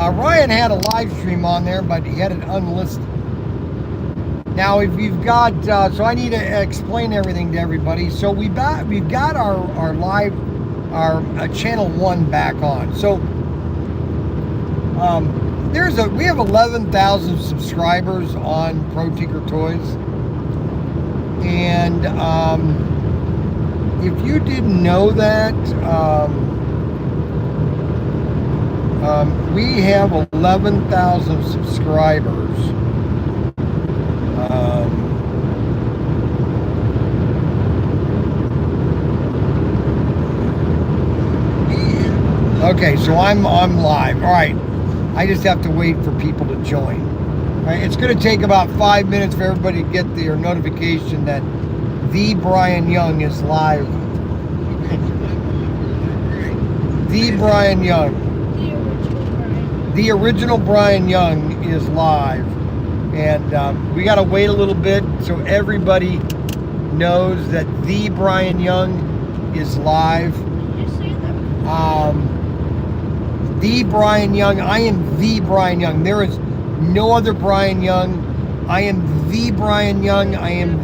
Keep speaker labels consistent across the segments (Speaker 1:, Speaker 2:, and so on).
Speaker 1: Ryan had a live stream on there, but he had it unlisted. Now, if you've got, so I need to explain everything to everybody. So we've got our live, our channel 1 back on. So we have 11,000 subscribers on ProTinkerToys, and if you didn't know that, we have 11,000 subscribers. Okay, so I'm live. All right, I just have to wait for people to join. All right, it's going to take about 5 minutes for everybody to get their notification that the Brian Young is live. The Brian Young. The original Brian Young is live. And we got to wait a little bit so everybody knows that the Brian Young is live. The Brian Young. I am the Brian Young. There is no other Brian Young. I am the Brian Young. I am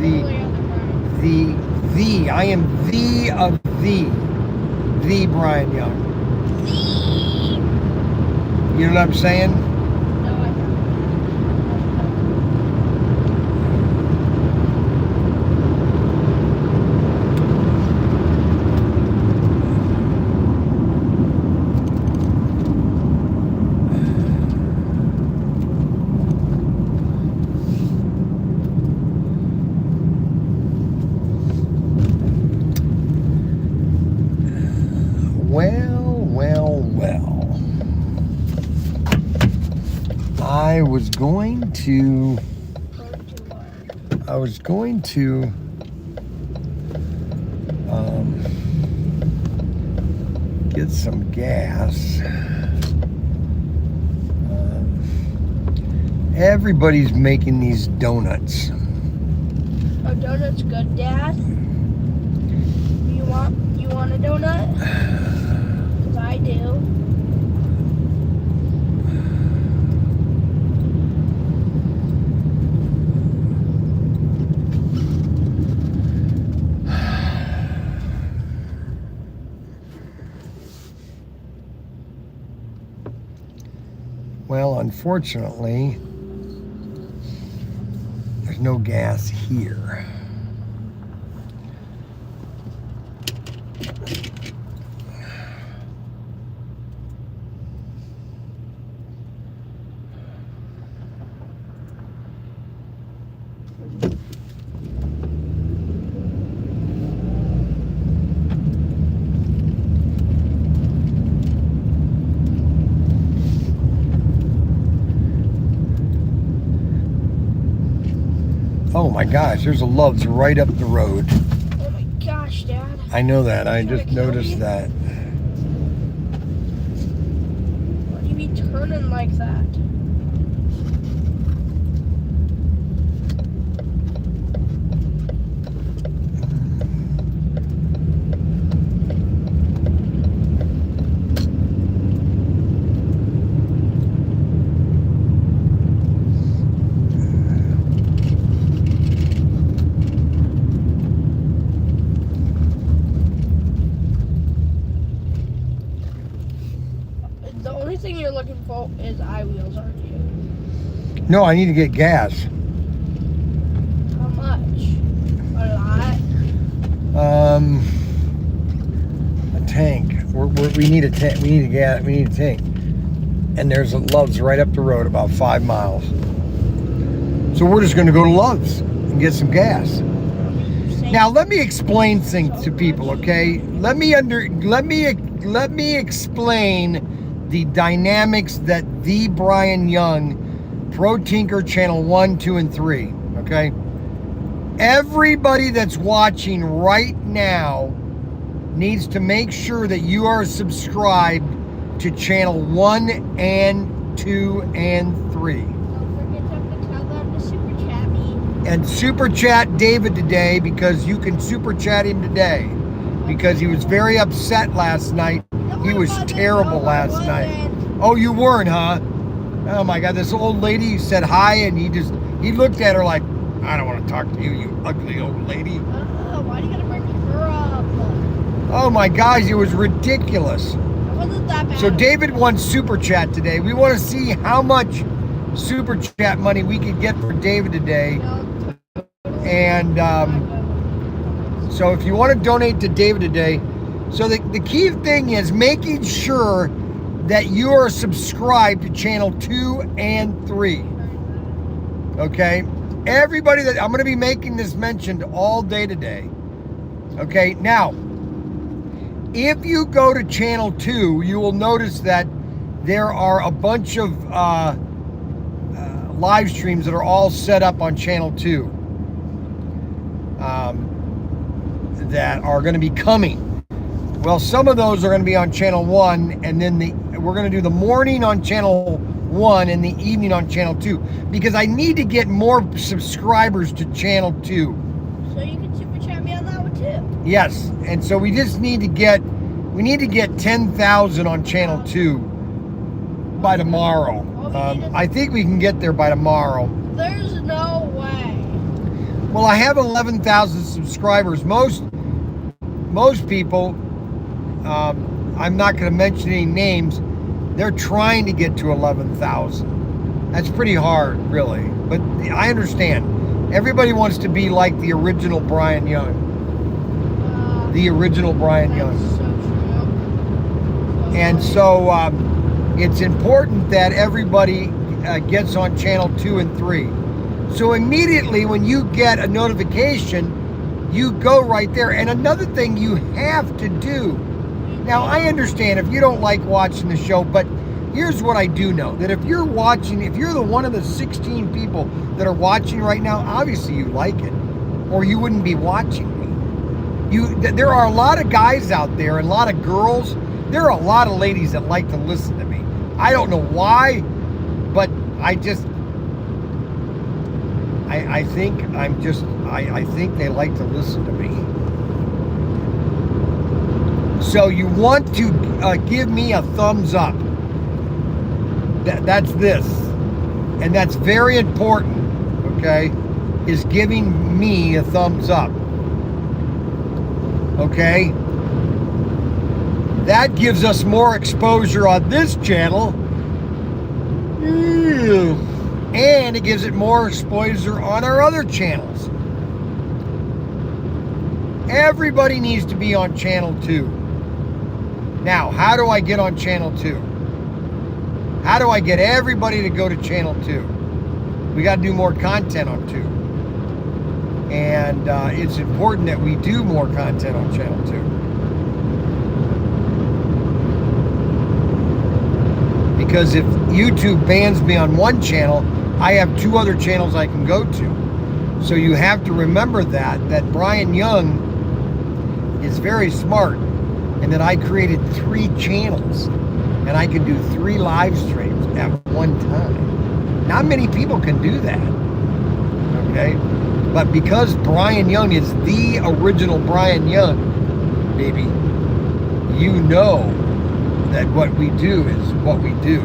Speaker 1: I am the of the Brian Young. You know what I'm saying? I was going to get some gas. Everybody's making these donuts.
Speaker 2: Are donuts good, Dad? You want a donut? 'Cause I do.
Speaker 1: Well, unfortunately, there's no gas here. Oh my gosh, there's a Love's right up the road.
Speaker 2: Oh my gosh, Dad.
Speaker 1: I know that. I just noticed that.
Speaker 2: Why do you be turning like that? The only thing you're looking for is I-wheels, aren't you?
Speaker 1: No, I need to get gas.
Speaker 2: How much? A lot?
Speaker 1: A tank. We need a tank. We need a gas. We need a tank. And there's a Love's right up the road, about 5 miles. So we're just going to go to Love's and get some gas. Now let me explain things to people, okay? Let me explain the dynamics that the Brian Young, Pro Tinker Channel 1, 2, and 3, okay? Everybody that's watching right now needs to make sure that you are subscribed to Channel 1 and 2 and 3.
Speaker 2: Don't forget to tell them to super chat me.
Speaker 1: And super chat David today, because you can super chat him today, because he was very upset last night. He was terrible last night. Oh, you weren't, huh? Oh my God, this old lady said hi, and he looked at her like, I don't want to talk to you, you ugly old lady.
Speaker 2: Why do you gotta bring her up?
Speaker 1: Oh my gosh, it was ridiculous.
Speaker 2: It wasn't that bad.
Speaker 1: So David won Super Chat today. We want to see how much Super Chat money we could get for David today. And so if you want to donate to David today, so the key thing is making sure that you are subscribed to channel 2 and 3. Okay? Everybody that I'm going to be making this mentioned all day today. Okay? Now, if you go to channel 2, you will notice that there are a bunch of live streams that are all set up on channel 2 that are going to be coming. Well, some of those are going to be on channel 1, and then we're going to do the morning on channel 1 and the evening on channel 2, because I need to get more subscribers to channel 2.
Speaker 2: So you can super chat me on that one too.
Speaker 1: Yes, and so we just need to get 10,000 on channel 2 by tomorrow. I think we can get there by tomorrow.
Speaker 2: There's no way.
Speaker 1: Well, I have 11,000 subscribers. Most people, I'm not going to mention any names, they're trying to get to 11,000. That's pretty hard, really. But I understand. Everybody wants to be like the original Brian Young. The original Brian Young.
Speaker 2: So true.
Speaker 1: And so it's important that everybody gets on channel 2 and 3. So immediately when you get a notification, you go right there. And another thing you have to do. Now, I understand if you don't like watching the show, but here's what I do know. That if you're watching, if you're one of the 16 people that are watching right now, obviously you like it, or you wouldn't be watching me. There are a lot of guys out there and a lot of girls. There are a lot of ladies that like to listen to me. I don't know why, but I think they like to listen to me. So you want to give me a thumbs up. That's this. And that's very important, okay, is giving me a thumbs up. Okay? That gives us more exposure on this channel. And it gives it more exposure on our other channels. Everybody needs to be on channel 2. Now, how do I get on channel 2? How do I get everybody to go to channel 2? We got to do more content on 2. And it's important that we do more content on channel 2. Because if YouTube bans me on one channel, I have 2 other channels I can go to. So you have to remember that Brian Young is very smart, and that I created 3 channels, and I can do 3 live streams at one time. Not many people can do that, okay? But because Brian Young is the original Brian Young, baby, you know that what we do is what we do.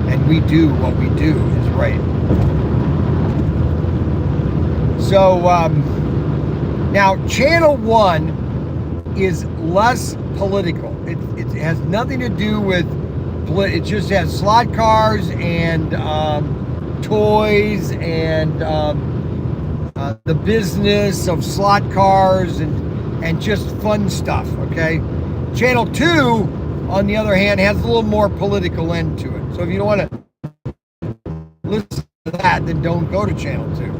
Speaker 1: And we do what we do is right. So, now channel 1 is less political. It has nothing to do with it just has slot cars and toys and the business of slot cars and just fun stuff, okay? Channel 2, on the other hand, has a little more political end to it. So if you don't want to listen to that, then don't go to channel 2.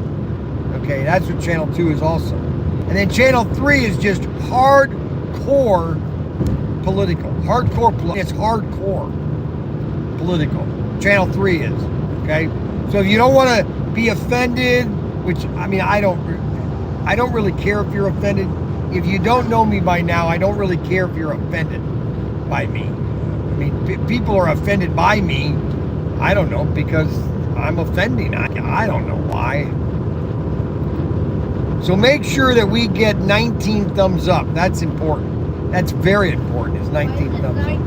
Speaker 1: Okay, that's what channel 2 is also. And then channel 3 is just hardcore political. It's hardcore political. Channel 3 is, okay? So if you don't want to be offended, which, I mean, I don't really care if you're offended. If you don't know me by now, I don't really care if you're offended by me. I mean, people are offended by me, I don't know, because I'm offending. I don't know why. So make sure that we get 19 thumbs up. That's important. That's very important. It's 19 thumbs up.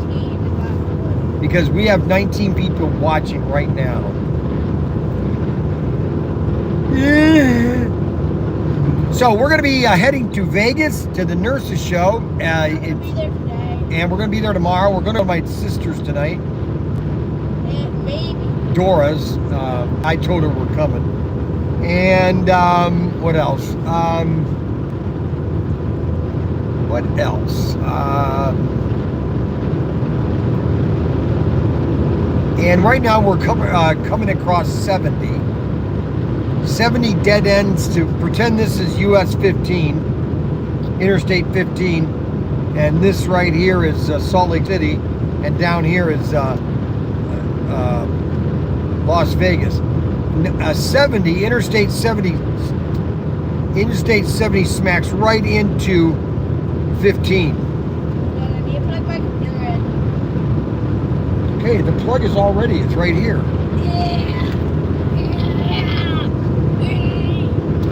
Speaker 1: because we have 19 people watching right now. So we're going to be heading to Vegas to the nurses show.
Speaker 2: I'm gonna be there today.
Speaker 1: And we're going to be there tomorrow. We're going to my sister's tonight.
Speaker 2: And maybe.
Speaker 1: Dora's. I told her we're coming. And what else? What else? And right now we're coming across 70 dead ends to pretend this is US 15, Interstate 15, and this right here is Salt Lake City, and down here is Las Vegas. 70, Interstate 70 smacks right into 15.
Speaker 2: And I need to plug my computer in.
Speaker 1: Okay, the plug is already, it's right here.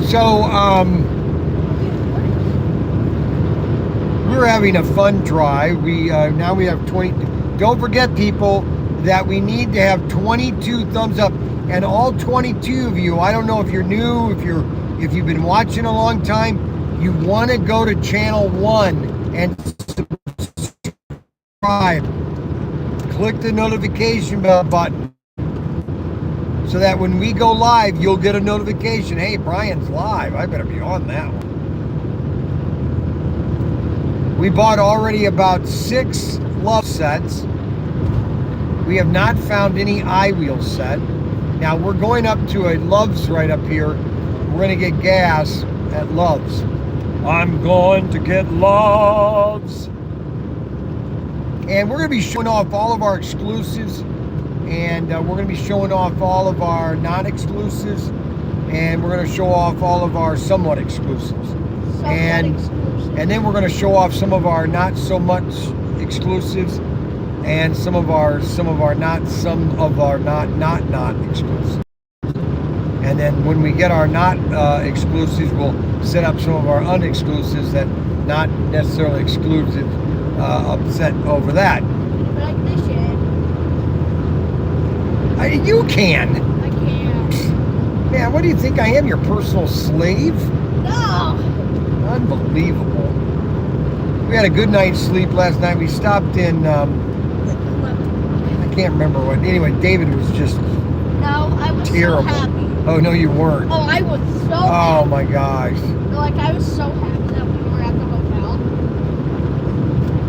Speaker 1: So, we're having a fun drive. Now we have 20. Don't forget, people, that we need to have 22 thumbs up, and all 22 of you. I don't know if you're new, if you've been watching a long time. You want to go to channel 1 and subscribe. Click the notification bell button so that when we go live, you'll get a notification. Hey, Brian's live. I better be on that one. We bought already about 6 love sets. We have not found any I-wheel set. Now we're going up to a Love's right up here. We're going to get gas at Love's. I'm going to get Love's. And we're going to be showing off all of our exclusives. And we're going to be showing off all of our non-exclusives. And we're going to show off all of our somewhat exclusives. And then we're going to show off some of our not so much exclusives. And some of our not exclusives. And then when we get our not exclusives, we'll set up some of our unexclusives that not necessarily exclusive, upset over that.
Speaker 2: Like this shit.
Speaker 1: You can.
Speaker 2: I can't.
Speaker 1: Man, what do you think I am, your personal slave?
Speaker 2: No.
Speaker 1: Unbelievable. We had a good night's sleep last night. We stopped in, I can't remember what. Anyway, David was just
Speaker 2: No, I was
Speaker 1: terrible.
Speaker 2: so happy.
Speaker 1: Oh, no, you weren't.
Speaker 2: Oh, I was so
Speaker 1: Oh,
Speaker 2: happy.
Speaker 1: my gosh.
Speaker 2: No, like, I was so happy that we were at the hotel.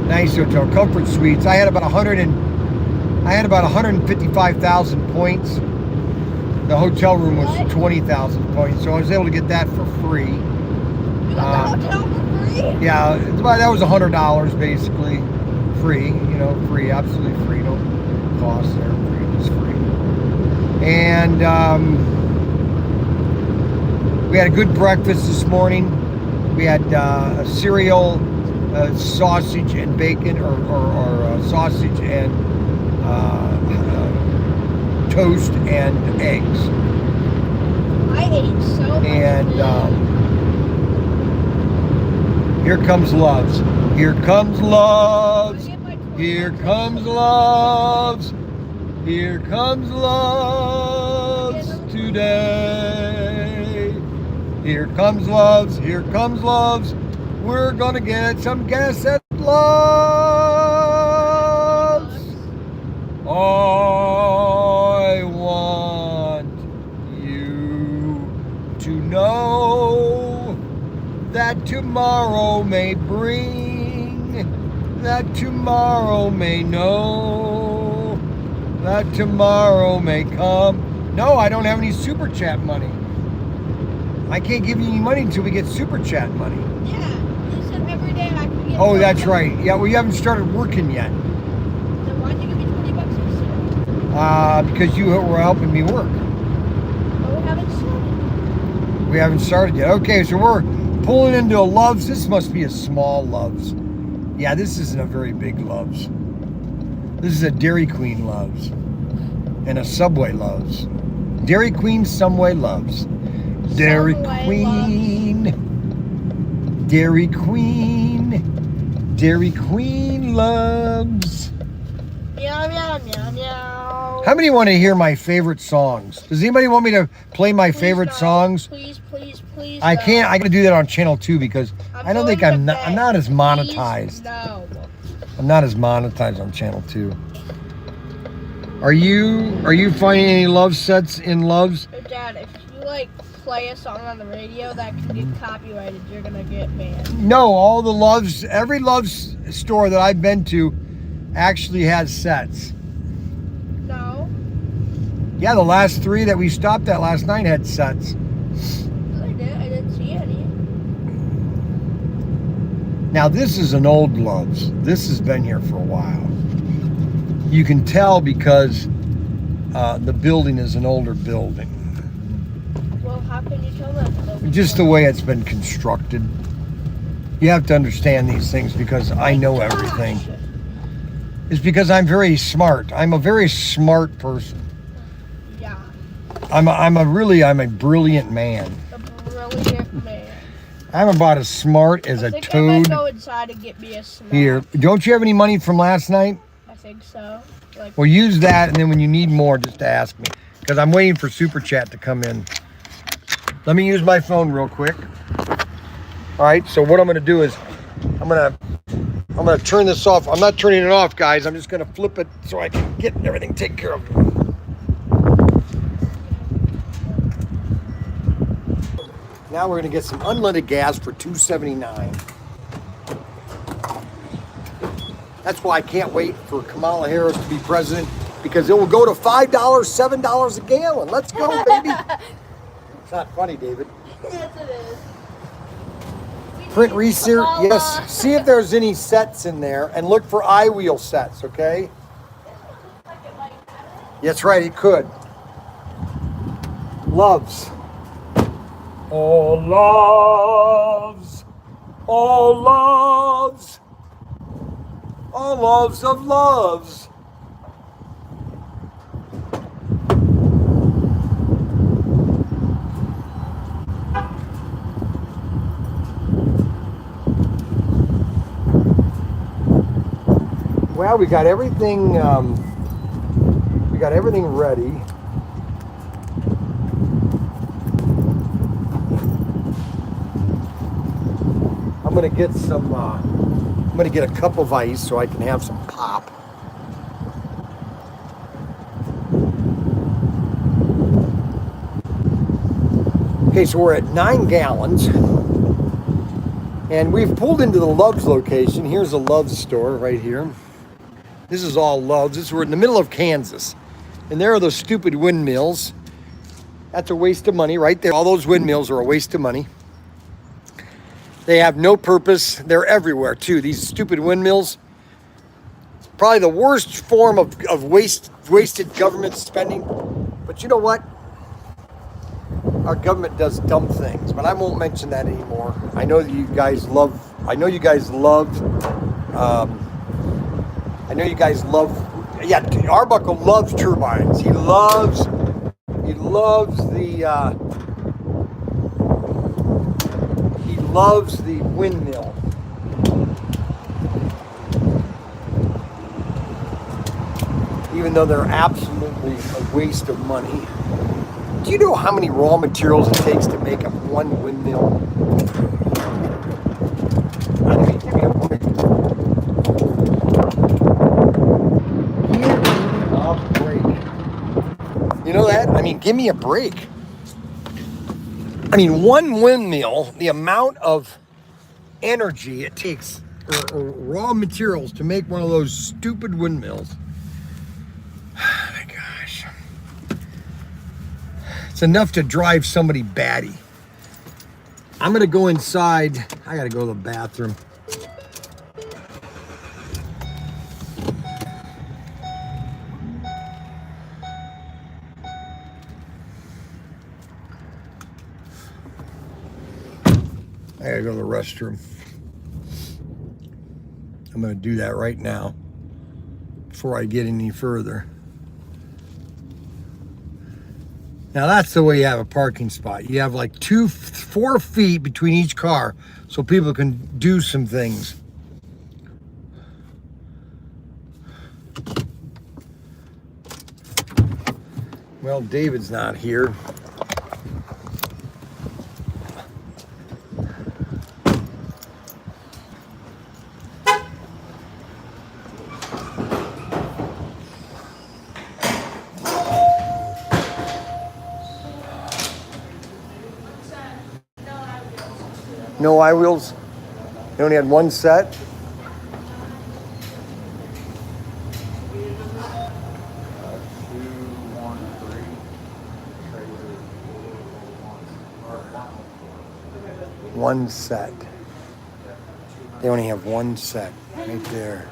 Speaker 1: Nice hotel, Comfort Suites. I had about 155,000 points. The hotel room was
Speaker 2: What?
Speaker 1: 20,000 points, so I was able to get that for free.
Speaker 2: You got the hotel for free?
Speaker 1: Yeah, that was $100 basically, free. Free, absolutely free. No cost there. Free, just free. And we had a good breakfast this morning. We had a cereal, sausage and bacon, or sausage and toast and eggs.
Speaker 2: I ate so much.
Speaker 1: And here comes Love's. Here comes Love's. Here comes Love's. Here comes Love's today. Here comes Love's. Here comes Love's. We're gonna get some gas at Love's. I want you to know that tomorrow may bring, that tomorrow may know, that tomorrow may come. No, I don't have any super chat money. I can't give you any money until we get super chat money.
Speaker 2: Yeah, you said every day I could get.
Speaker 1: Oh, that's right. Yeah, well, you haven't started working yet.
Speaker 2: Then why'd you give me $20 instead?
Speaker 1: Because you were helping me work.
Speaker 2: But we haven't started.
Speaker 1: We haven't started yet. Okay, so we're pulling into a Love's. This must be a small Love's. Yeah, this isn't a very big Love's. This is a Dairy Queen Love's and a Subway Love's. Dairy Queen, Subway Love's. Dairy Queen. Dairy Queen. Dairy Queen Loves.
Speaker 2: Yeah, meow, meow, meow, meow.
Speaker 1: How many want to hear my favorite songs? Does anybody want me to play my
Speaker 2: Please
Speaker 1: favorite
Speaker 2: no.
Speaker 1: songs?
Speaker 2: Please, please, please.
Speaker 1: I
Speaker 2: no.
Speaker 1: can't. I gotta do that on channel 2 because I don't think
Speaker 2: going
Speaker 1: I'm
Speaker 2: to
Speaker 1: not. I'm
Speaker 2: bed.
Speaker 1: not as
Speaker 2: Please
Speaker 1: monetized.
Speaker 2: no.
Speaker 1: I'm not as monetized on channel 2. Are you finding any love sets in loves?
Speaker 2: Hey, Dad, if you like play a song on the radio that can get copyrighted, you're gonna get banned.
Speaker 1: No, all the loves. Every loves store that I've been to actually has sets.
Speaker 2: No.
Speaker 1: Yeah, the last 3 that we stopped at last night had sets.
Speaker 2: I didn't see any.
Speaker 1: Now this is an old Loves. This has been here for a while. You can tell because the building is an older building.
Speaker 2: Well, how can you tell that?
Speaker 1: Just the way it's been constructed. You have to understand these things because I know everything. It's because I'm very smart. I'm a very smart person.
Speaker 2: Yeah.
Speaker 1: I'm a brilliant man.
Speaker 2: A brilliant man.
Speaker 1: I'm about as smart as
Speaker 2: I
Speaker 1: a
Speaker 2: think I might
Speaker 1: toad.
Speaker 2: go inside and get me a snack.
Speaker 1: Here, don't you have any money from last night?
Speaker 2: I think so. Like,
Speaker 1: Well, use that, and then when you need more, just ask me. Because I'm waiting for Super Chat to come in. Let me use my phone real quick. All right, so what I'm going to do is I'm going to turn this off. I'm not turning it off, guys. I'm just going to flip it so I can get everything taken care of. Now we're going to get some unleaded gas for $2.79. That's why I can't wait for Kamala Harris to be president, because it will go to $5, $7 a gallon. Let's go, baby. It's not funny, David.
Speaker 2: yes, it is.
Speaker 1: Print research, yes. See if there's any sets in there and look for I-wheel sets, okay? That's right, it could. Loves. Oh, loves. Oh, loves. Oh, loves of loves. Well, we got everything. We got everything ready. I'm gonna get some. I'm gonna get a cup of ice so I can have some pop. Okay, so we're at 9 gallons. And we've pulled into the Love's location. Here's a Love's store right here. This is all Love's. We're in the middle of Kansas. And there are those stupid windmills. That's a waste of money right there. All those windmills are a waste of money. They have no purpose. They're everywhere too. These stupid windmills. Probably the worst form of wasted government spending. But you know what? Our government does dumb things, but I won't mention that anymore. I know that you guys love. I know you guys love. Yeah, Arbuckle loves turbines. He loves the. He loves the windmill. Even though they're absolutely a waste of money. Do you know how many raw materials it takes to make up one windmill? I mean, give me a break. Give me a break. You know that? I mean, give me a break. I mean, one windmill, the amount of energy it takes, or raw materials to make one of those stupid windmills. Oh my gosh. It's enough to drive somebody batty. I'm gonna go inside. I gotta go to the bathroom. I gotta go to the restroom. I'm gonna do that right now before I get any further. Now that's the way you have a parking spot. You have like 4 feet between each car so people can do some things. Well, David's not here. No eye wheels? They only had one set? One set. They only have one set right there.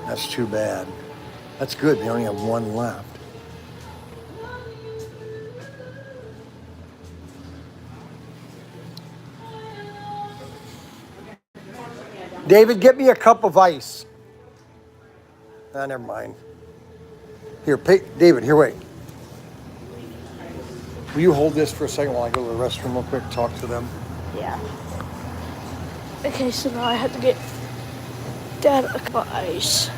Speaker 1: That's too bad. That's good. They only have one left. David, get me a cup of ice. Ah, never mind. Here, David, here, wait. Will you hold this for a second while I go to the restroom real quick, talk to them?
Speaker 2: Yeah. Okay, so now I have to get Dad a cup of ice.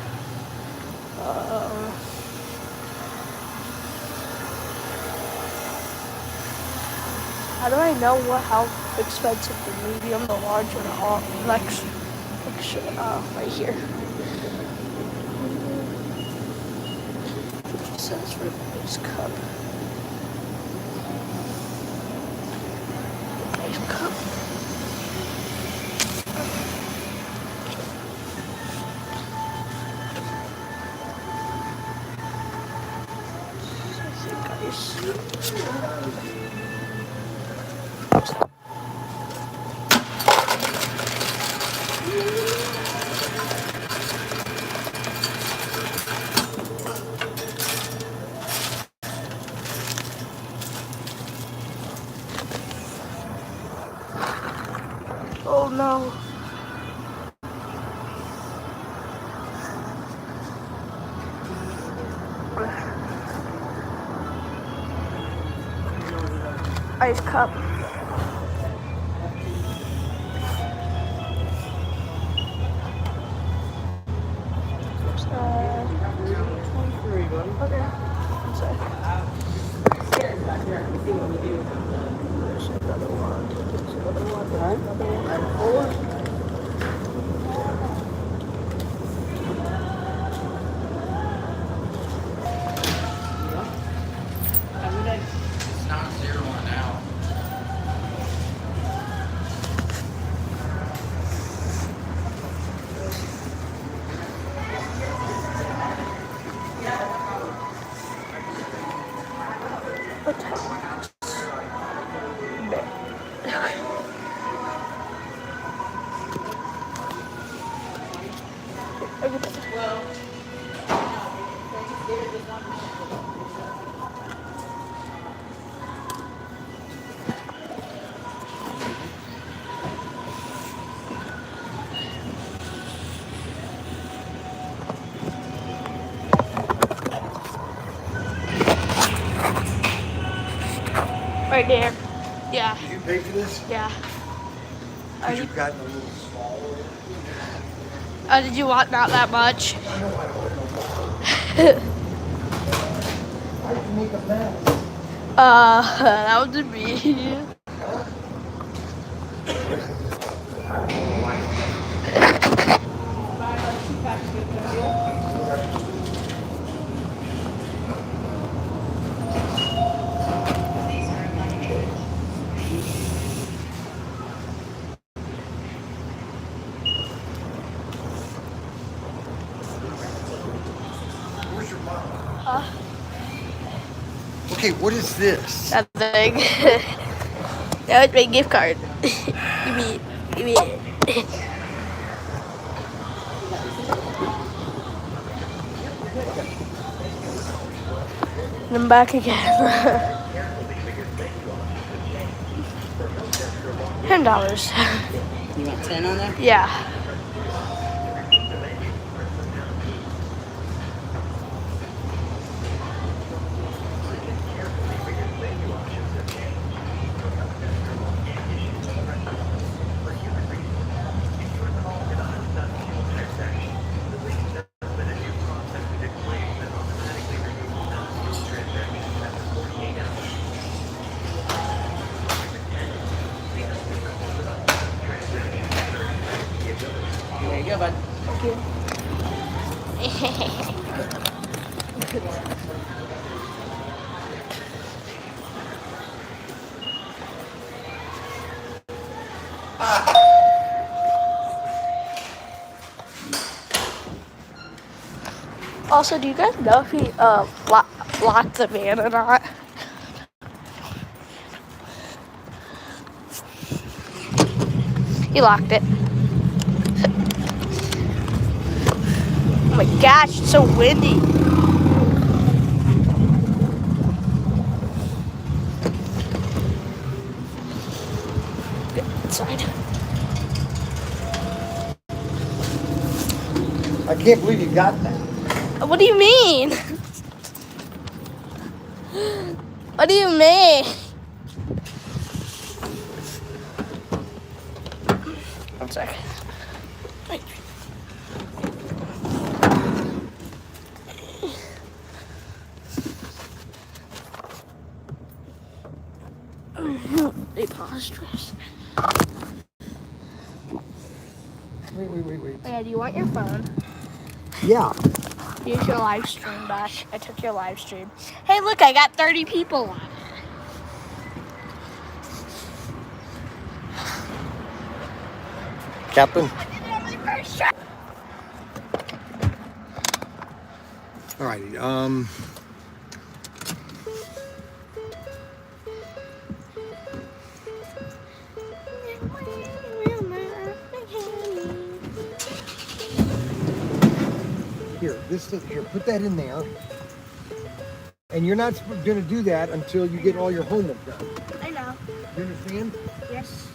Speaker 2: How do I know how expensive the medium, the large, or the all right here. It says for this cup. Nice cup. Oh no. Ice cup. Okay. I'm sorry. There's another one. There's another one. There's another one.
Speaker 3: It's not 0 now.
Speaker 2: Right there. Yeah.
Speaker 1: Did you pay for this?
Speaker 2: Yeah.
Speaker 1: Because you've gotten a little small.
Speaker 2: Did you want not that much?
Speaker 1: I can make a mess.
Speaker 2: That was me.
Speaker 1: Where's your mom? Okay, what is this?
Speaker 2: That thing. That was my gift card. Give me it. And I'm back again. $10.
Speaker 4: You want 10 on there?
Speaker 2: Yeah. Also, do you guys know if he locked the van or not? He locked it. Oh my gosh, it's so windy. Get inside.
Speaker 1: I can't believe you got that.
Speaker 2: What do you mean? What do you mean? One sec. Preposterous.
Speaker 1: Wait.
Speaker 2: Yeah, do you want your phone?
Speaker 1: Yeah.
Speaker 2: Use your live stream back. I took your live stream. Hey, look, I got 30 people on it.
Speaker 1: Captain.
Speaker 2: I did it on my first try.
Speaker 1: All righty. Here, put that in there. And you're not going to do that until you get all your homework done.
Speaker 2: I know.
Speaker 1: You understand?
Speaker 2: Yes.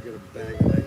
Speaker 1: Get a bag of ice.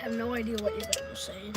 Speaker 2: have no idea what you guys are saying.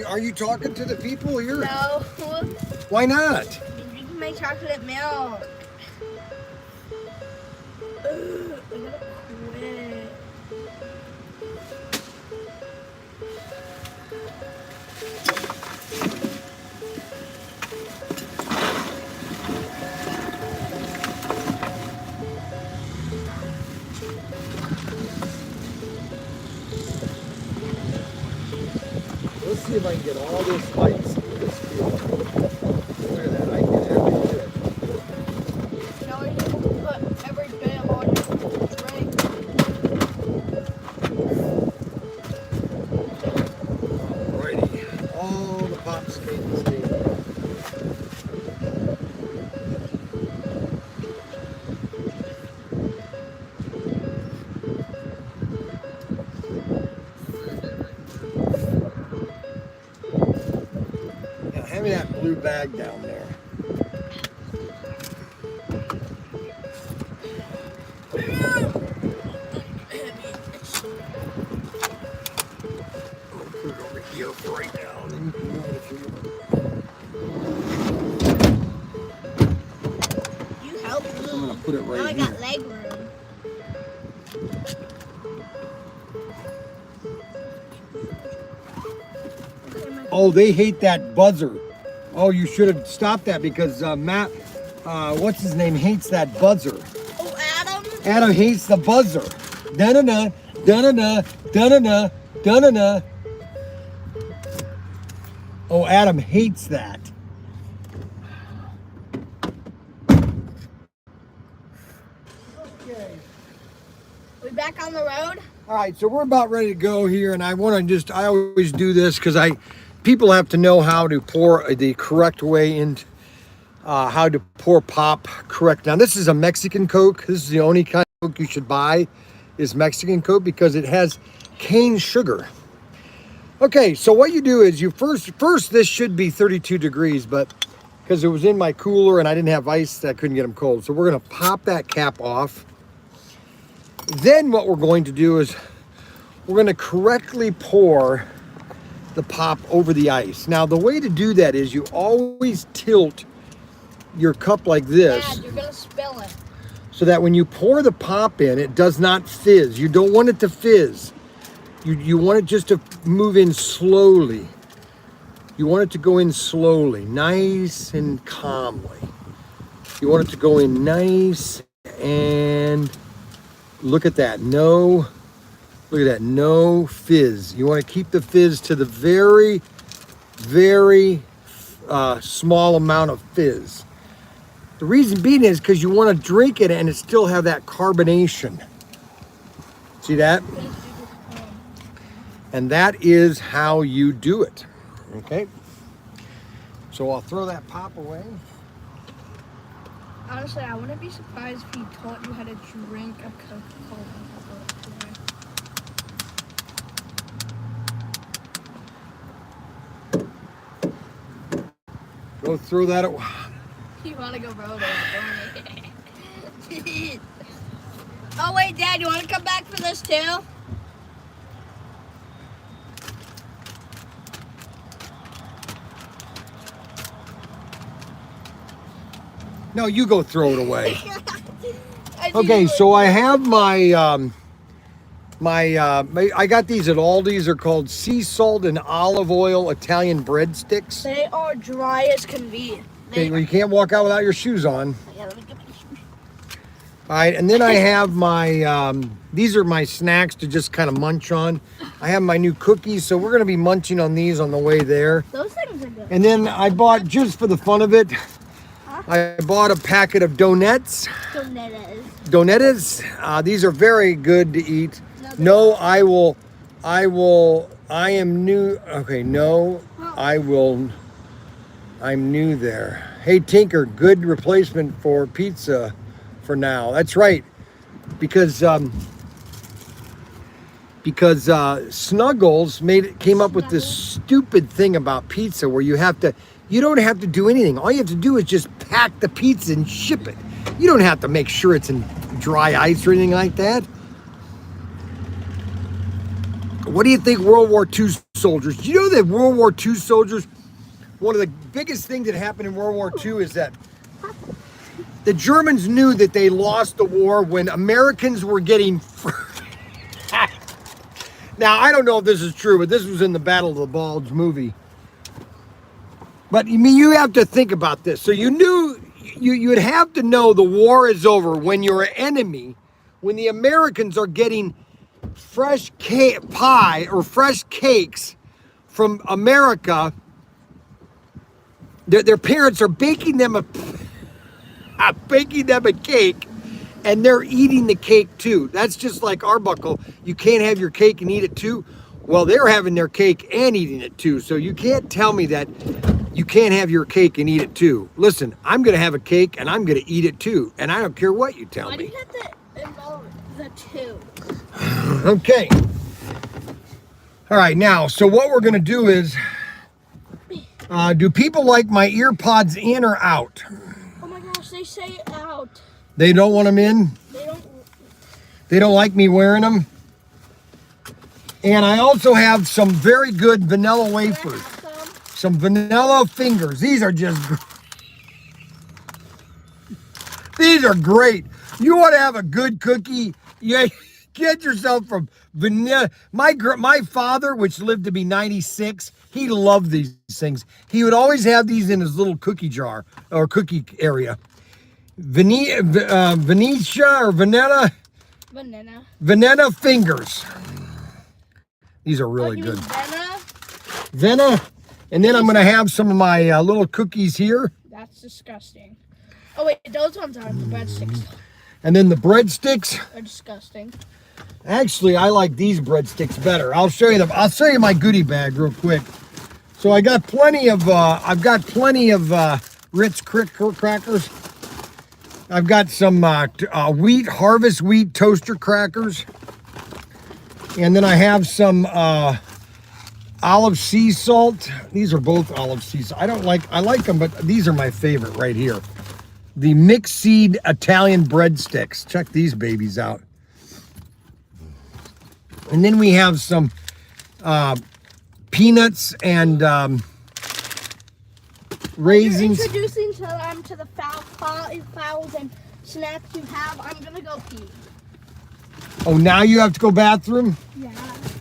Speaker 1: Are you talking to the people here?
Speaker 4: No.
Speaker 1: Why not?
Speaker 4: You can make chocolate milk.
Speaker 2: Ugh, I gotta quit.
Speaker 1: Let's see if I can get all this ice in this field. Look at that, I can get every bit.
Speaker 4: Now you're able to put every bit on your drink.
Speaker 1: Alrighty, all the pop skating stay. Now hand me that blue bag down there. Put it over here for right now, and then you can move it if you want.
Speaker 4: You help me.
Speaker 1: I'm gonna put it
Speaker 4: Now I
Speaker 1: right here.
Speaker 4: got leg room.
Speaker 1: Oh, they hate that buzzer. Oh, you should have stopped that because Matt, what's his name, hates that buzzer.
Speaker 4: Oh, Adam?
Speaker 1: Adam hates the buzzer. Da-na-na, da-na-na, da-na-na, da-na-na. Oh, Adam hates that. Okay.
Speaker 4: We back on the road?
Speaker 1: All right, so we're about ready to go here, and I always do this because people have to know how to pour the correct way and how to pour pop correct. Now, this is a Mexican Coke. This is the only kind of Coke you should buy is Mexican Coke because it has cane sugar. Okay, so what you do is you first this should be 32 degrees, but because it was in my cooler and I didn't have ice, I couldn't get them cold. So we're gonna pop that cap off. Then what we're going to do is we're going to correctly pour the pop over the ice. Now, the way to do that is you always tilt your cup like this.
Speaker 4: Dad, you're gonna spill it.
Speaker 1: So that when you pour the pop in, it does not fizz. You don't want it to fizz. You want it just to move in slowly. You want it to go in slowly, nice and calmly. You want it to go in nice and look at that, no fizz. You want to keep the fizz to the very, very small amount of fizz. The reason being is because you want to drink it and it still have that carbonation. See that? And that is how you do it, okay? So I'll throw that pop away.
Speaker 4: Honestly, I wouldn't be surprised if he taught you how to drink a Coca-Cola.
Speaker 1: Go throw that away.
Speaker 4: You want to go road over, don't you? Oh, wait, Dad, you want to come back for this too?
Speaker 1: No, you go throw it away.
Speaker 4: I
Speaker 1: Okay,
Speaker 4: see
Speaker 1: so I have my I got these at Aldi's. They're called sea salt and olive oil Italian breadsticks.
Speaker 4: They are dry as can be.
Speaker 1: Okay, well, you can't walk out without your shoes on.
Speaker 4: Yeah, let me get my shoes.
Speaker 1: All right, and then I have my, these are my snacks to just kind of munch on. I have my new cookies, so we're going to be munching on these on the way there.
Speaker 4: Those things are good.
Speaker 1: And then I bought, just for the fun of it, I bought a packet of donuts. Donettes. These are very good to eat. No, I am new. Okay, no, I'm new there. Hey, Tinker, good replacement for pizza for now. That's right, because Snuggles came up with this stupid thing about pizza where you don't have to do anything. All you have to do is just pack the pizza and ship it. You don't have to make sure it's in dry ice or anything like that. What do you think World War II soldiers? Do you know that World War II soldiers, one of the biggest things that happened in World War II is that the Germans knew that they lost the war when Americans were getting... Now, I don't know if this is true, but this was in the Battle of the Bulge movie. But I mean, you have to think about this. So you knew, you'd have to know the war is over when your enemy, when the Americans are getting fresh pie or fresh cakes from America. Their parents are baking them a cake, and they're eating the cake too. That's just like Arbuckle. You can't have your cake and eat it too. Well, they're having their cake and eating it too. So you can't tell me that you can't have your cake and eat it too. Listen, I'm going to have a cake and I'm going to eat it too. And I don't care what you tell
Speaker 4: Why do
Speaker 1: me.
Speaker 4: you have to involve the two?
Speaker 1: Okay. All right, now, so what we're going to do is, do people like my ear pods in or out?
Speaker 4: Oh my gosh, they say out.
Speaker 1: They don't want them in? They don't like me wearing them? And I also have some very good vanilla wafers. Some vanilla fingers. These are just... These are great. You want to have a good cookie? Yeah, get yourself from vanilla. My father, which lived to be 96, he loved these things. He would always have these in his little cookie jar or cookie area. Venetia or vanilla? Vanilla fingers. These are really good. Venna. And then I'm going to have some of my little cookies here.
Speaker 4: That's disgusting. Oh wait, those ones aren't the breadsticks.
Speaker 1: And then the breadsticks.
Speaker 4: They're disgusting.
Speaker 1: Actually, I like these breadsticks better. I'll show you them. I'll show you my goodie bag real quick. So I got plenty of, Ritz crackers. I've got some harvest wheat toaster crackers. And then I have some olive sea salt. These are both olive sea salt. I like them, but these are my favorite right here. The mixed seed Italian breadsticks. Check these babies out. And then we have some peanuts and raisins.
Speaker 4: You're introducing them to the 5,000 snacks you have. I'm gonna go pee.
Speaker 1: Oh, now you have to go bathroom?
Speaker 4: Yeah.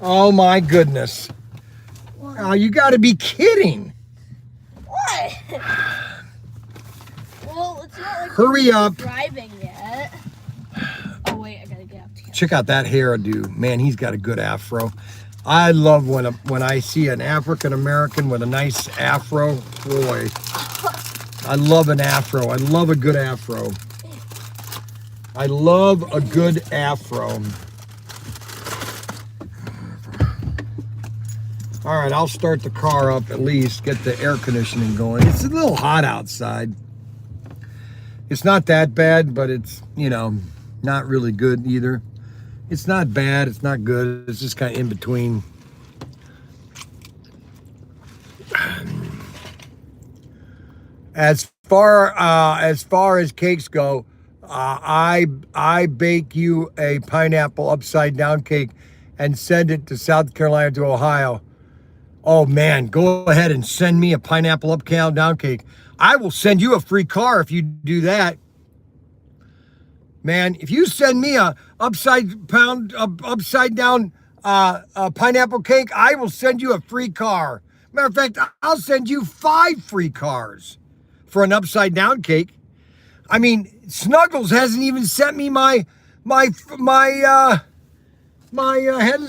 Speaker 1: Oh my goodness. Oh, you got to be kidding.
Speaker 4: What? Well, it's not like
Speaker 1: Hurry up.
Speaker 4: Driving yet. Oh wait, I gotta get up to you.
Speaker 1: Check out that hairdo. Man, he's got a good afro. I love when I see an African American with a nice afro. Boy, I love an afro. I love a good afro. I love a good afro. All right, I'll start the car up at least, get the air conditioning going. It's a little hot outside. It's not that bad, but it's, not really good either. It's not bad, it's not good. It's just kind of in between. as far as cakes go, I bake you a pineapple upside down cake and send it to South Carolina to Ohio. Oh man, go ahead and send me a pineapple upside down cake. I will send you a free car if you do that. Man, if you send me a upside down pineapple cake, I will send you a free car. Matter of fact, I'll send you 5 free cars for an upside down cake. I mean, Snuggles hasn't even sent me hasn't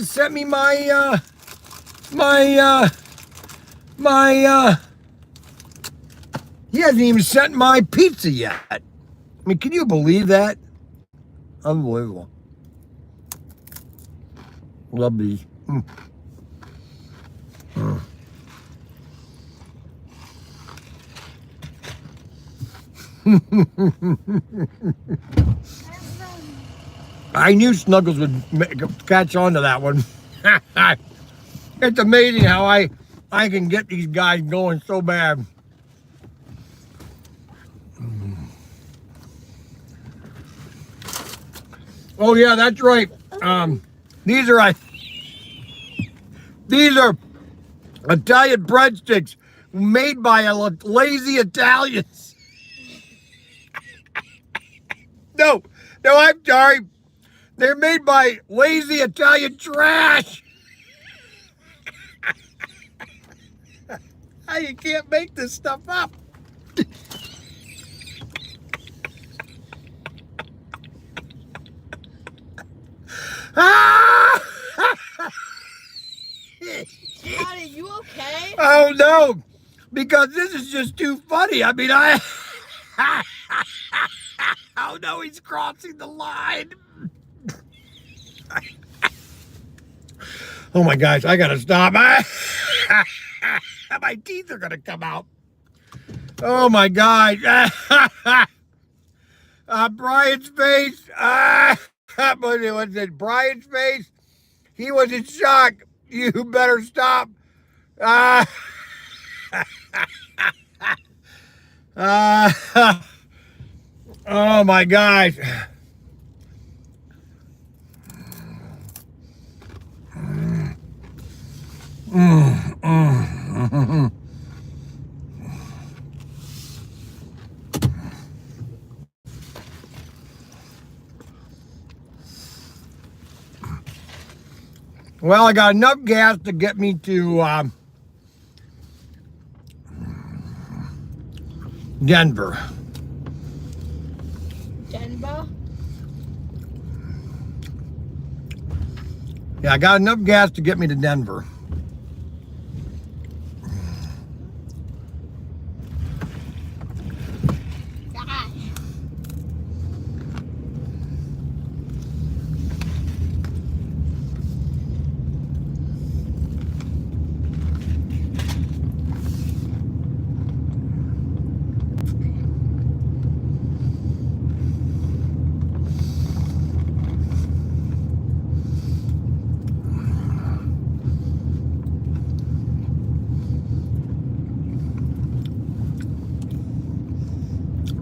Speaker 1: sent me he hasn't even sent my pizza yet. I mean, can you believe that? Unbelievable. Love these. I knew Snuggles would catch on to that one. It's amazing how I can get these guys going so bad. Oh yeah, that's right. These are Italian breadsticks made by lazy Italians. No, I'm sorry. They're made by lazy Italian trash. You can't make this stuff up.
Speaker 4: Daddy, you okay?
Speaker 1: Oh no, because this is just too funny. I mean, oh no, he's crossing the line. Oh my gosh, I gotta stop. My teeth are gonna come out. Oh my gosh. Brian's face. What's it? Brian's face. He was in shock. You better stop. Oh my gosh. Well, I got enough gas to get me to Denver.
Speaker 4: Denver?
Speaker 1: Yeah, I got enough gas to get me to Denver.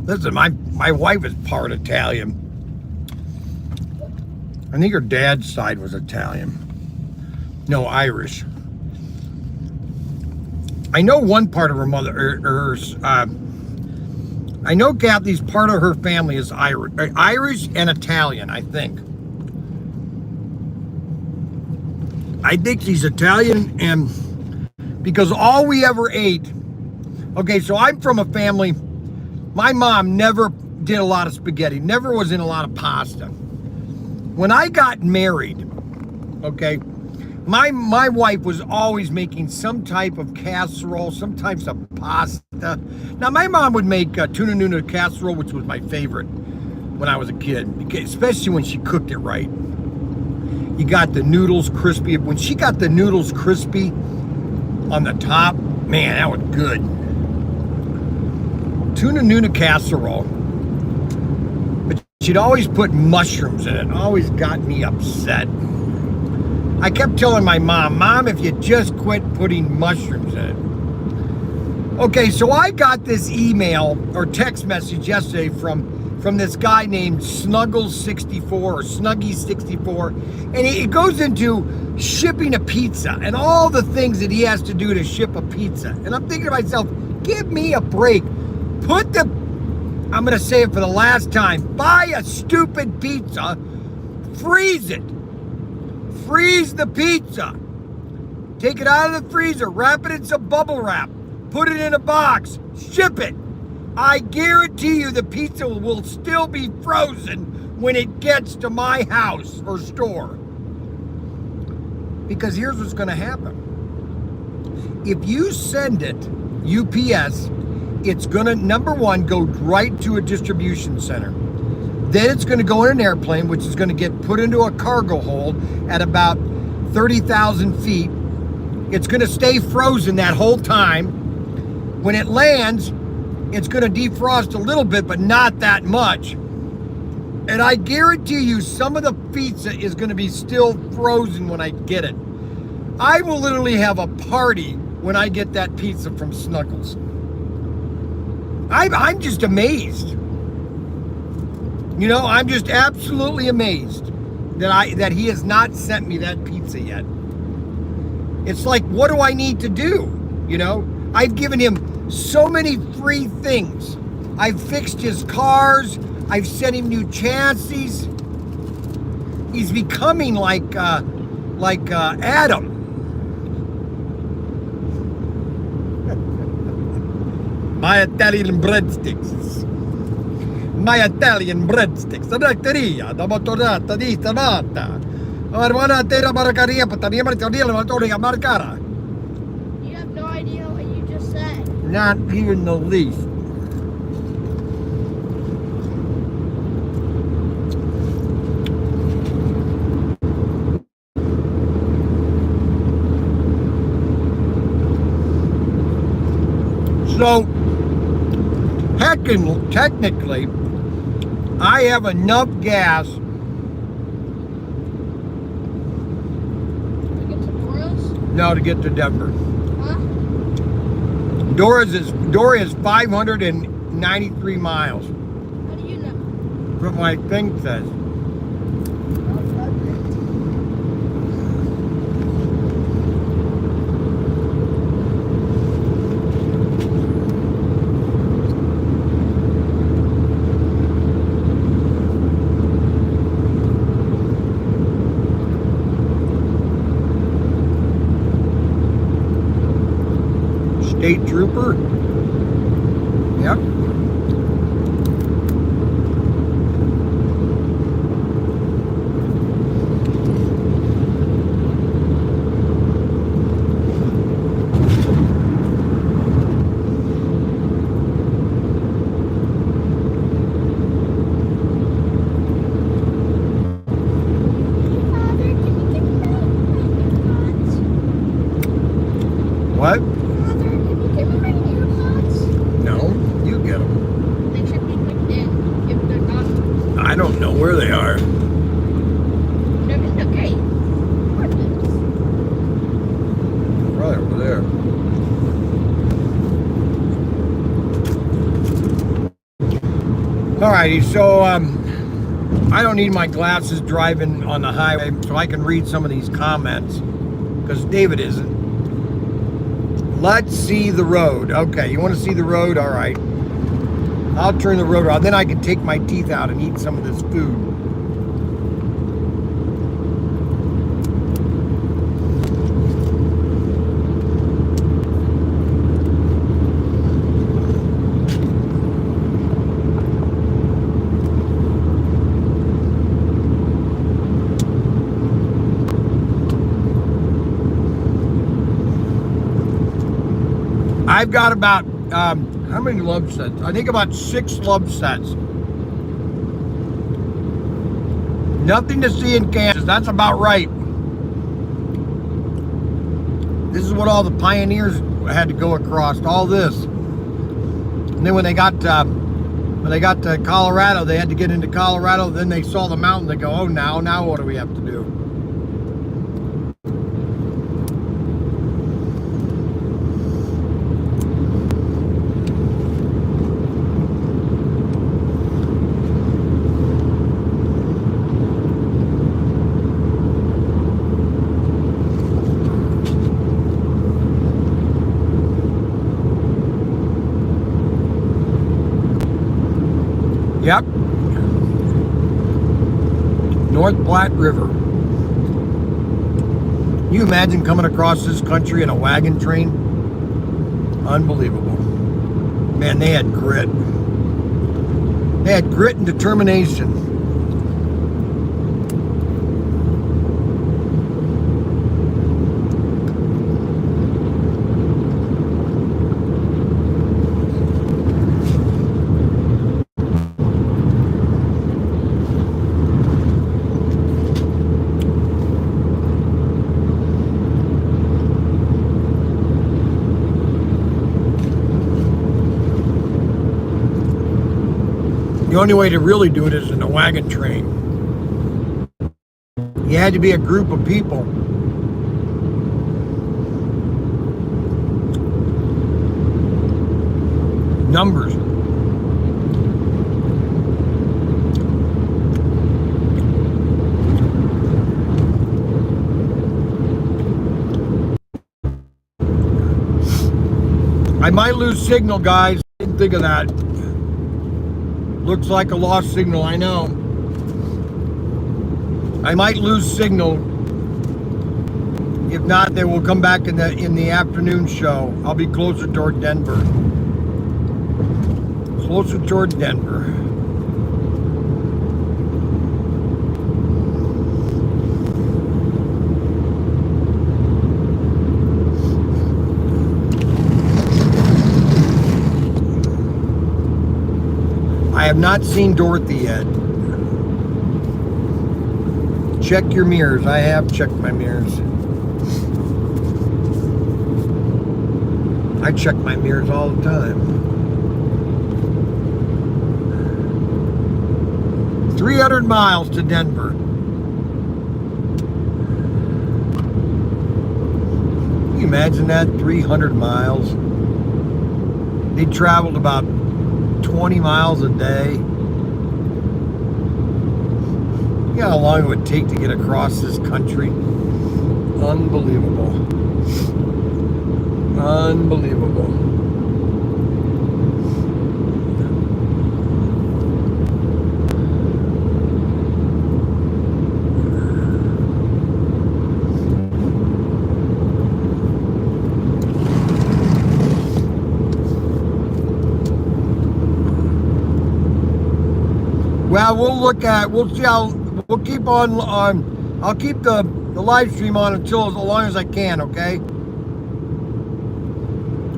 Speaker 1: Listen, my wife is part Italian. I think her dad's side was Italian. No, Irish. I know one part of her mother, I know Kathy's part of her family is Irish and Italian, I think. I think she's Italian, and because all we ever ate, okay, so I'm from a family, my mom never did a lot of spaghetti, never was in a lot of pasta. When I got married, okay, my wife was always making some type of casserole, some types of pasta. Now, my mom would make tuna nuna casserole, which was my favorite when I was a kid, especially when she cooked it right. You got the noodles crispy. When she got the noodles crispy on the top, man, that was good. Tuna nuna casserole. But she'd always put mushrooms in it. It always got me upset. I kept telling my mom, if you just quit putting mushrooms in it. Okay, so I got this email or text message yesterday from this guy named Snuggles64 or Snuggy64, and it goes into shipping a pizza and all the things that he has to do to ship a pizza. And I'm thinking to myself, give me a break. I'm gonna say it for the last time, buy a stupid pizza, freeze it. Freeze the pizza. Take it out of the freezer, wrap it in some bubble wrap, put it in a box, ship it. I guarantee you the pizza will still be frozen when it gets to my house or store. Because here's what's gonna happen. If you send it UPS, it's gonna, number one, go right to a distribution center. Then it's gonna go in an airplane, which is gonna get put into a cargo hold at about 30,000 feet. It's gonna stay frozen that whole time. When it lands, it's gonna defrost a little bit, but not that much. And I guarantee you some of the pizza is gonna be still frozen when I get it. I will literally have a party when I get that pizza from Snuggles. I'm just amazed. You know, I'm just absolutely amazed that he has not sent me that pizza yet. It's like, what do I need to do? You know, I've given him so many free things. I've fixed his cars. I've sent him new chassis. He's becoming like Adam. My Italian breadsticks. My Italian breadsticks. La batteria, la motorata di stamata.
Speaker 4: You have no idea what you just said.
Speaker 1: Not even the least. So, technically, I have enough gas. No, to get to Denver.
Speaker 4: Huh?
Speaker 1: Dora is 593 miles.
Speaker 4: How do you know?
Speaker 1: What my thing says. State trooper. Yep. What? I don't know where they are.
Speaker 4: Okay.
Speaker 1: Right over there. Alrighty, so I don't need my glasses driving on the highway, so I can read some of these comments because David isn't. Let's see the road. Okay, you want to see the road? All right. I'll turn the road around. Then I can take my teeth out and eat some of this food. I've got about, how many love sets? I think about 6 love sets. Nothing to see in Kansas. That's about right. This is what all the pioneers had to go across, all this. And then when they got to Colorado, they had to get into Colorado. Then they saw the mountain. They go, oh, now what do we have to do? Yep. North Platte River. Can you imagine coming across this country in a wagon train? Unbelievable. Man, they had grit. They had grit and determination. The only way to really do it is in a wagon train. You had to be a group of people. Numbers. I might lose signal, guys. Didn't think of that. Looks like a lost signal, I know. I might lose signal. If not, they will come back in the afternoon show. I'll be closer toward Denver. Closer toward Denver. I have not seen Dorothy yet. Check your mirrors. I have checked my mirrors. I check my mirrors all the time. 300 miles to Denver. Can you imagine that? 300 miles. They traveled about 20 miles a day. You know how long it would take to get across this country? Unbelievable. Unbelievable. Well, we'll see how, we'll keep on, I'll keep the live stream on until as long as I can, okay?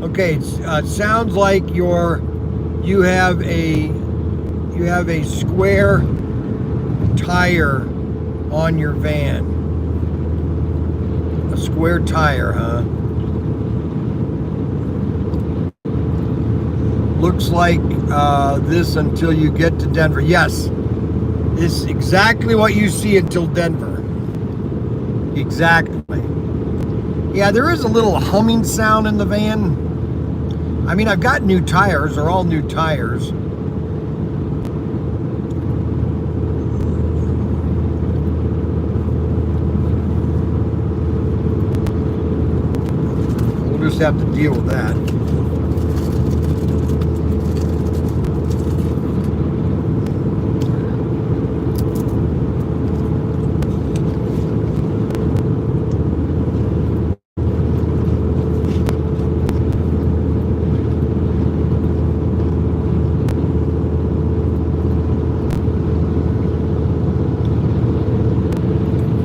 Speaker 1: Okay, it sounds like you have a square tire on your van. A square tire, huh? Looks like this until you get to Denver. Yes, this is exactly what you see until Denver. Exactly. Yeah, there is a little humming sound in the van. I mean, I've got new tires. They're all new tires. We'll just have to deal with that.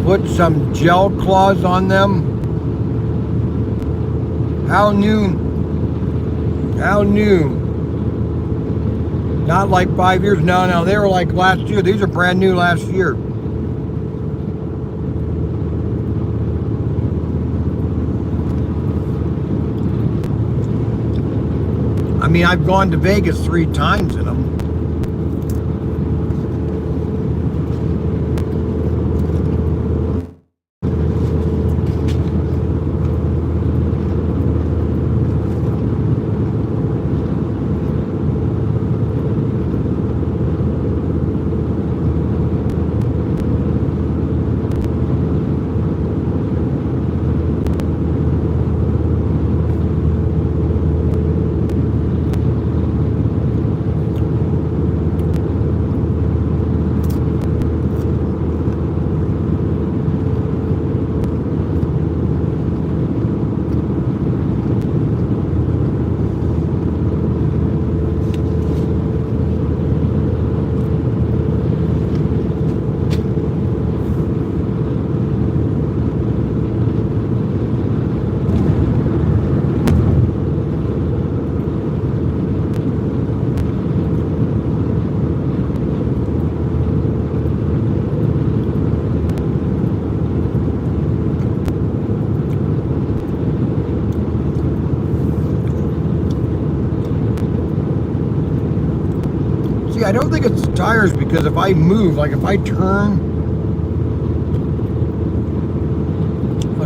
Speaker 1: Put some gel claws on them. How new? How new? Not like 5 years. No, they were like last year. These are brand new last year. I mean, I've gone to Vegas 3 times in them. I don't think it's the tires, because if I move, like if I turn,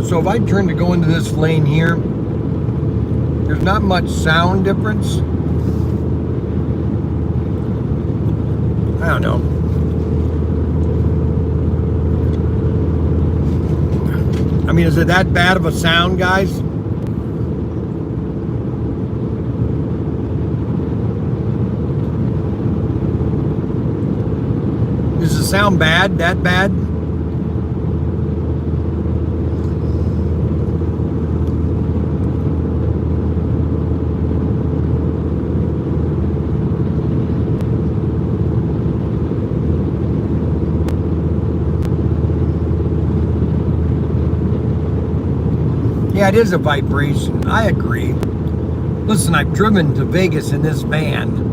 Speaker 1: so if I turn to go into this lane here, there's not much sound difference. I don't know. I mean, is it that bad of a sound, guys? Does it sound bad? That bad? Yeah, it is a vibration. I agree. Listen, I've driven to Vegas in this van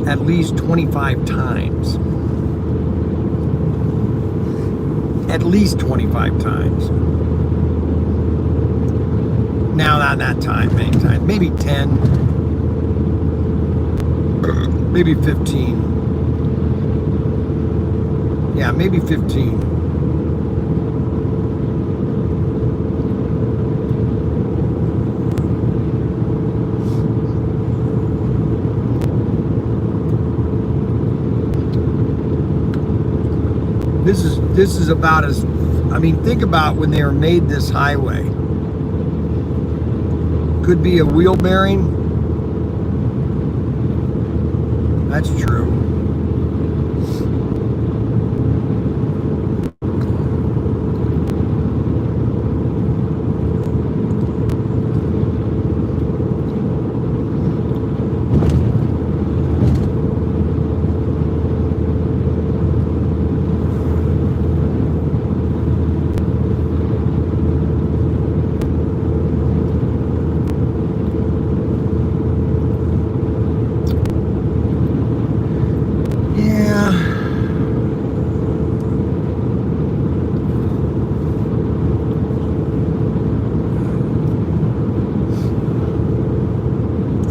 Speaker 1: at least 25 times. At least 25 times. Now, not that time, many times. Maybe 10. Maybe 15. Yeah, maybe 15. This is about as, I mean, think about when they were made this highway. Could be a wheel bearing. That's true.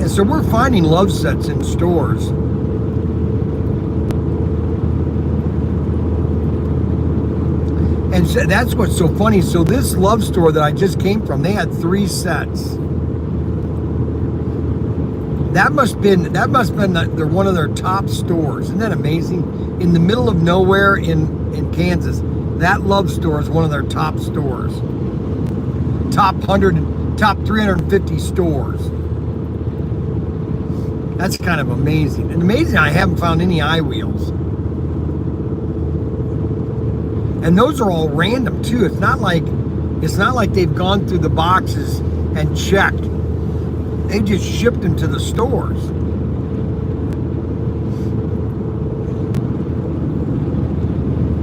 Speaker 1: So we're finding love sets in stores. And so that's what's so funny. So this love store that I just came from, they had 3 sets. That must have been they're one of their top stores. Isn't that amazing? In the middle of nowhere in Kansas, that love store is one of their top stores. Top 350 stores. That's kind of amazing. And amazing I haven't found any I-wheels. And those are all random too. It's not like they've gone through the boxes and checked. They just shipped them to the stores.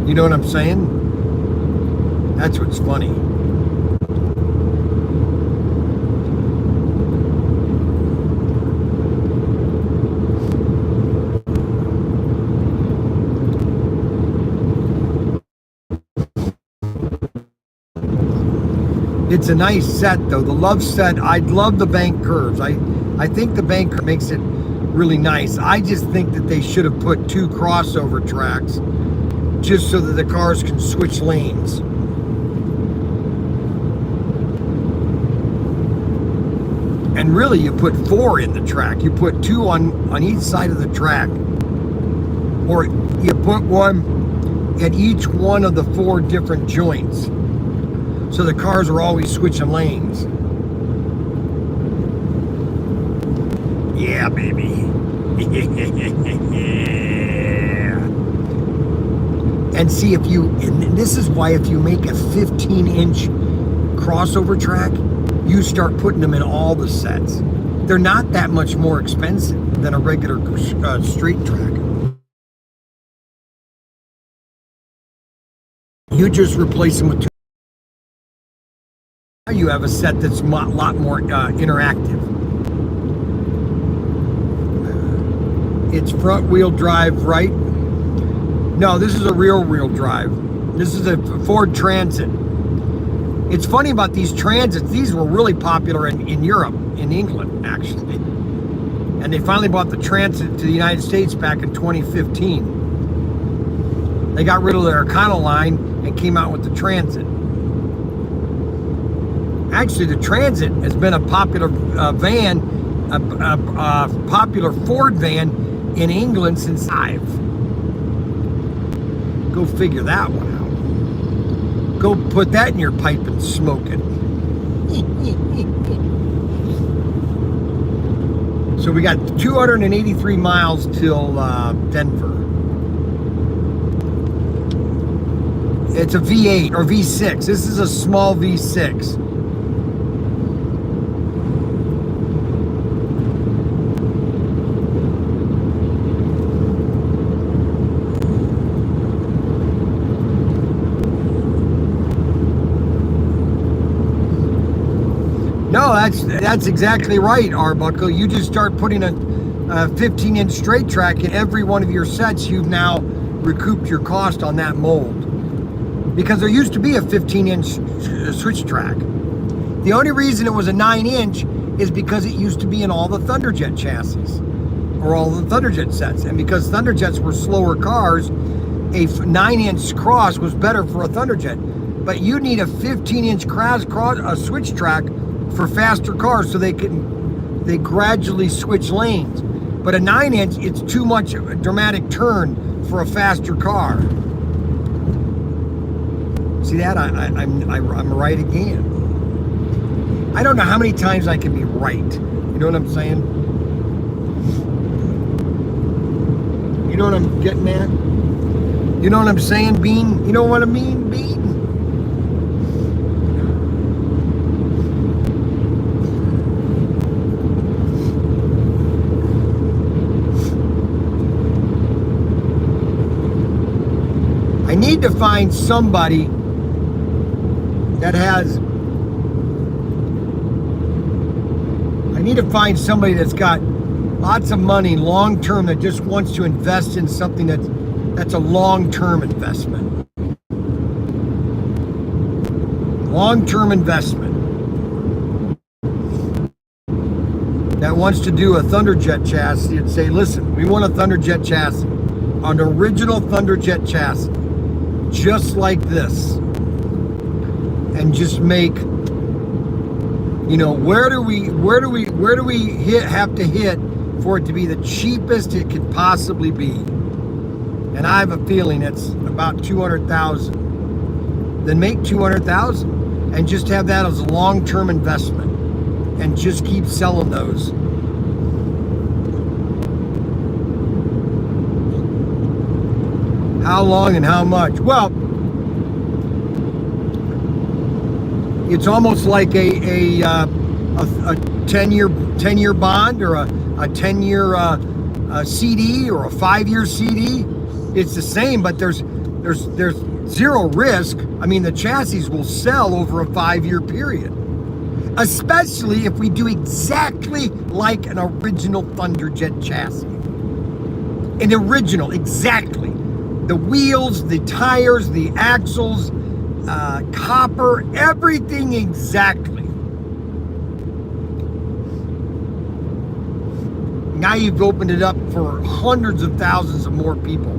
Speaker 1: You know what I'm saying? That's what's funny. It's a nice set though. The love set, I love the bank curves. I think the bank curve makes it really nice. I just think that they should have put 2 crossover tracks just so that the cars can switch lanes. And really you put 4 in the track. You put 2 on each side of the track. Or you put 1 at each one of the 4 different joints. So the cars are always switching lanes. Yeah, baby. Yeah. And see, and this is why if you make a 15-inch crossover track, you start putting them in all the sets. They're not that much more expensive than a regular straight track. You just replace them with 2. Now you have a set that's a lot more interactive. It's front wheel drive, right? No, this is a rear wheel drive. This is a Ford Transit. It's funny about these Transits. These were really popular in Europe, in England, actually. And And they finally bought the Transit to the United States back in 2015. They got rid of their Econoline and came out with the Transit. Actually, the Transit has been a popular van, a popular Ford van in England since I've. Go figure that one out. Go put that in your pipe and smoke it. So we got 283 miles till Denver. It's a V8 or V6. This is a small V6. No, that's exactly right, Arbuckle. You just start putting a 15-inch straight track in every one of your sets. You've now recouped your cost on that mold. Because there used to be a 15-inch switch track. The only reason it was a 9-inch is because it used to be in all the Thunderjet chassis, or all the Thunderjet sets. And because Thunderjets were slower cars, a 9-inch cross was better for a Thunderjet. But you need a 15-inch switch track for faster cars so they gradually switch lanes. But a 9-inch, it's too much of a dramatic turn for a faster car. See that? I'm right again. I don't know how many times I can be right. You know what I'm saying? You know what I'm getting at? You know what I'm saying, Bean? You know what I mean, Bean? I need to find somebody that has, I need to find somebody that's got lots of money long-term that just wants to invest in something that's a long-term investment. Long-term investment. That wants to do a Thunderjet chassis and say, listen, we want a Thunderjet chassis, an original Thunderjet chassis, just like this. And just make, you know, where do we have to hit for it to be the cheapest it could possibly be? And I have a feeling it's about 200,000. Then make 200,000 and just have that as a long-term investment and just keep selling those. How long and how much? Well, it's almost like a 10-year bond or a 10-year CD or a 5-year CD. It's the same, but there's zero risk. I mean, the chassis will sell over a 5-year period, especially if we do exactly like an original Thunderjet chassis. An original, exactly. The wheels, the tires, the axles, copper, everything exactly. Now you've opened it up for hundreds of thousands of more people.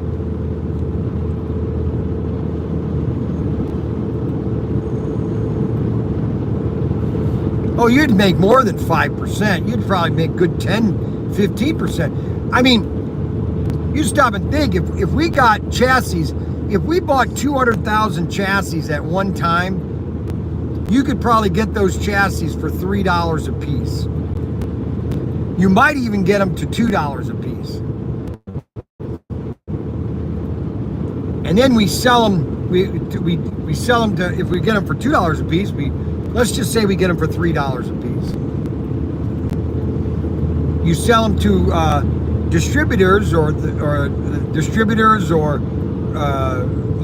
Speaker 1: Oh, you'd make more than 5%. You'd probably make good 10, 15%. I mean, you stop and think, if we got chassis, if we bought 200,000 chassis at one time, you could probably get those chassis for $3 a piece. You might even get them to $2 a piece. And then we sell them, we sell them to, if we get them for $2 a piece, let's just say we get them for $3 a piece. You sell them to distributors or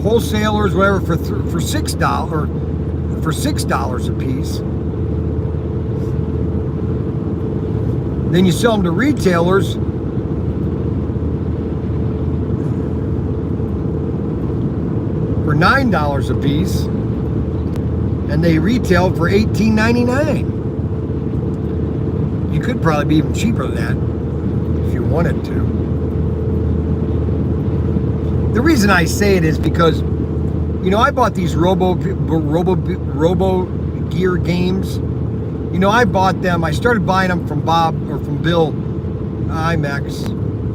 Speaker 1: wholesalers, whatever, for $6 a piece. Then you sell them to retailers for $9 a piece, and they retail for $18.99. You could probably be even cheaper than that. if you wanted to. The reason I say it is because, you know, I bought these Robo Gear games. You know, I bought them. I started buying them from Bill IMAX.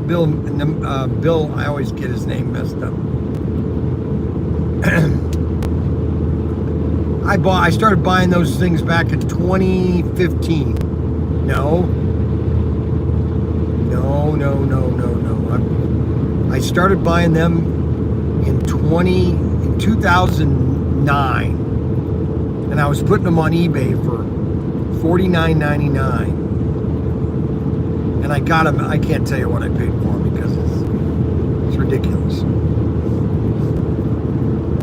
Speaker 1: Bill, I always get his name messed up. I started buying those things back in 2015. No. I started buying them in 2009, and I was putting them on eBay for $49.99. And I got them. I can't tell you what I paid for them because it's ridiculous.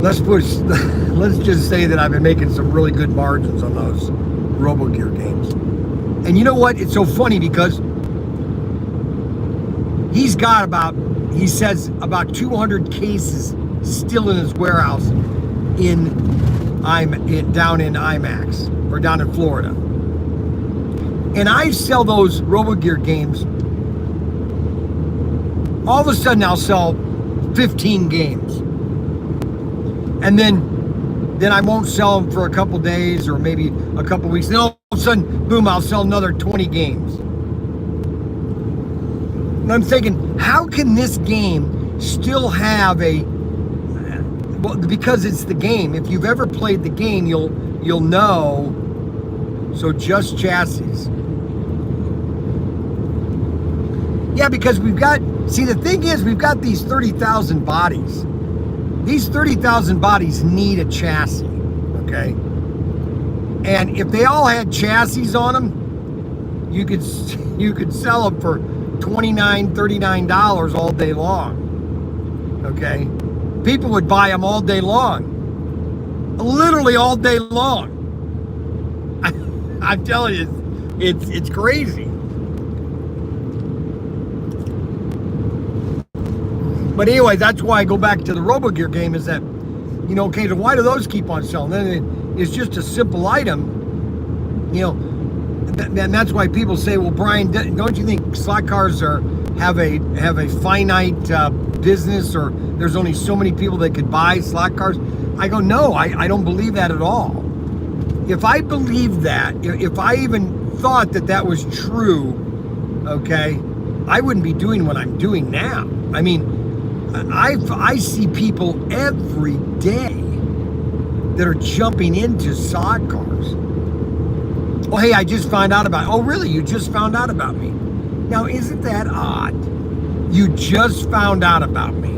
Speaker 1: Let's just say that I've been making some really good margins on those Robo Gear games. And you know what? It's so funny because he says about 200 cases still in his warehouse down in IMAX or down in Florida. And I sell those Robo Gear games. All of a sudden I'll sell 15 games. And then I won't sell them for a couple days or maybe a couple weeks. Then all of a sudden, boom, I'll sell another 20 games. And I'm thinking, how can this game still have well, because it's the game. If you've ever played the game, you'll know. So Just Chassis. Yeah, because the thing is, we've got these 30,000 bodies. These 30,000 bodies need a chassis, okay? And if they all had chassis on them, you could sell them for $29, $39 all day long, okay? People would buy them all day long, literally all day long. I'm telling you, it's crazy. But anyway, that's why I go back to the Robo Gear game is that, you know, okay, so why do those keep on selling? Then it's just a simple item, you know, and that's why people say, well, Brian, don't you think slot cars have a finite business, or there's only so many people that could buy slot cars? I go, no, I don't believe that at all. If I believed that, if I even thought that was true, okay, I wouldn't be doing what I'm doing now. I mean, I see people every day that are jumping into slot cars. Oh, hey, I just found out about it. Oh, really? You just found out about me? Now, isn't that odd? You just found out about me.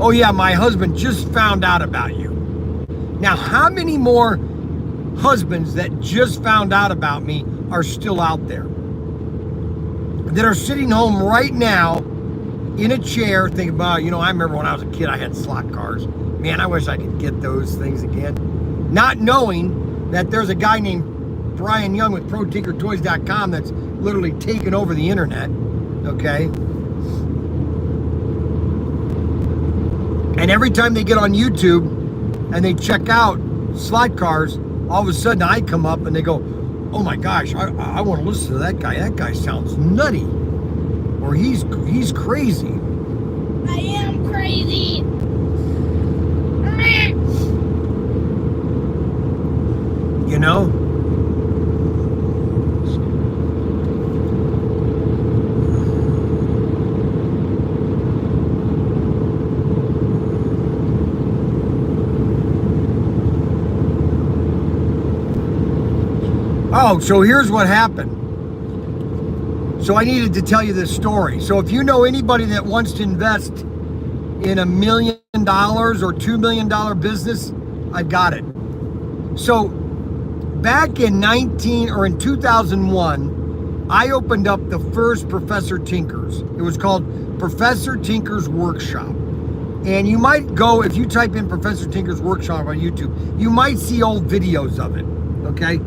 Speaker 1: Oh, yeah, my husband just found out about you. Now, how many more husbands that just found out about me are still out there? That are sitting home right now in a chair thinking about, you know, I remember when I was a kid, I had slot cars. Man, I wish I could get those things again. Not knowing that there's a guy named Brian Young with ProTinkerToys.com that's literally taken over the internet, okay? And every time they get on YouTube and they check out slot cars, all of a sudden I come up and they go, oh my gosh, I want to listen to that guy. That guy sounds nutty. Or he's crazy.
Speaker 4: I am crazy.
Speaker 1: You know? Oh, so here's what happened. So I needed to tell you this story. So if you know anybody that wants to invest in $1 million or $2 million business, I've got it. So back in 2001, I opened up the first Professor Tinker's. It was called Professor Tinker's Workshop. And you might go, if you type in Professor Tinker's Workshop on YouTube, you might see old videos of it, okay?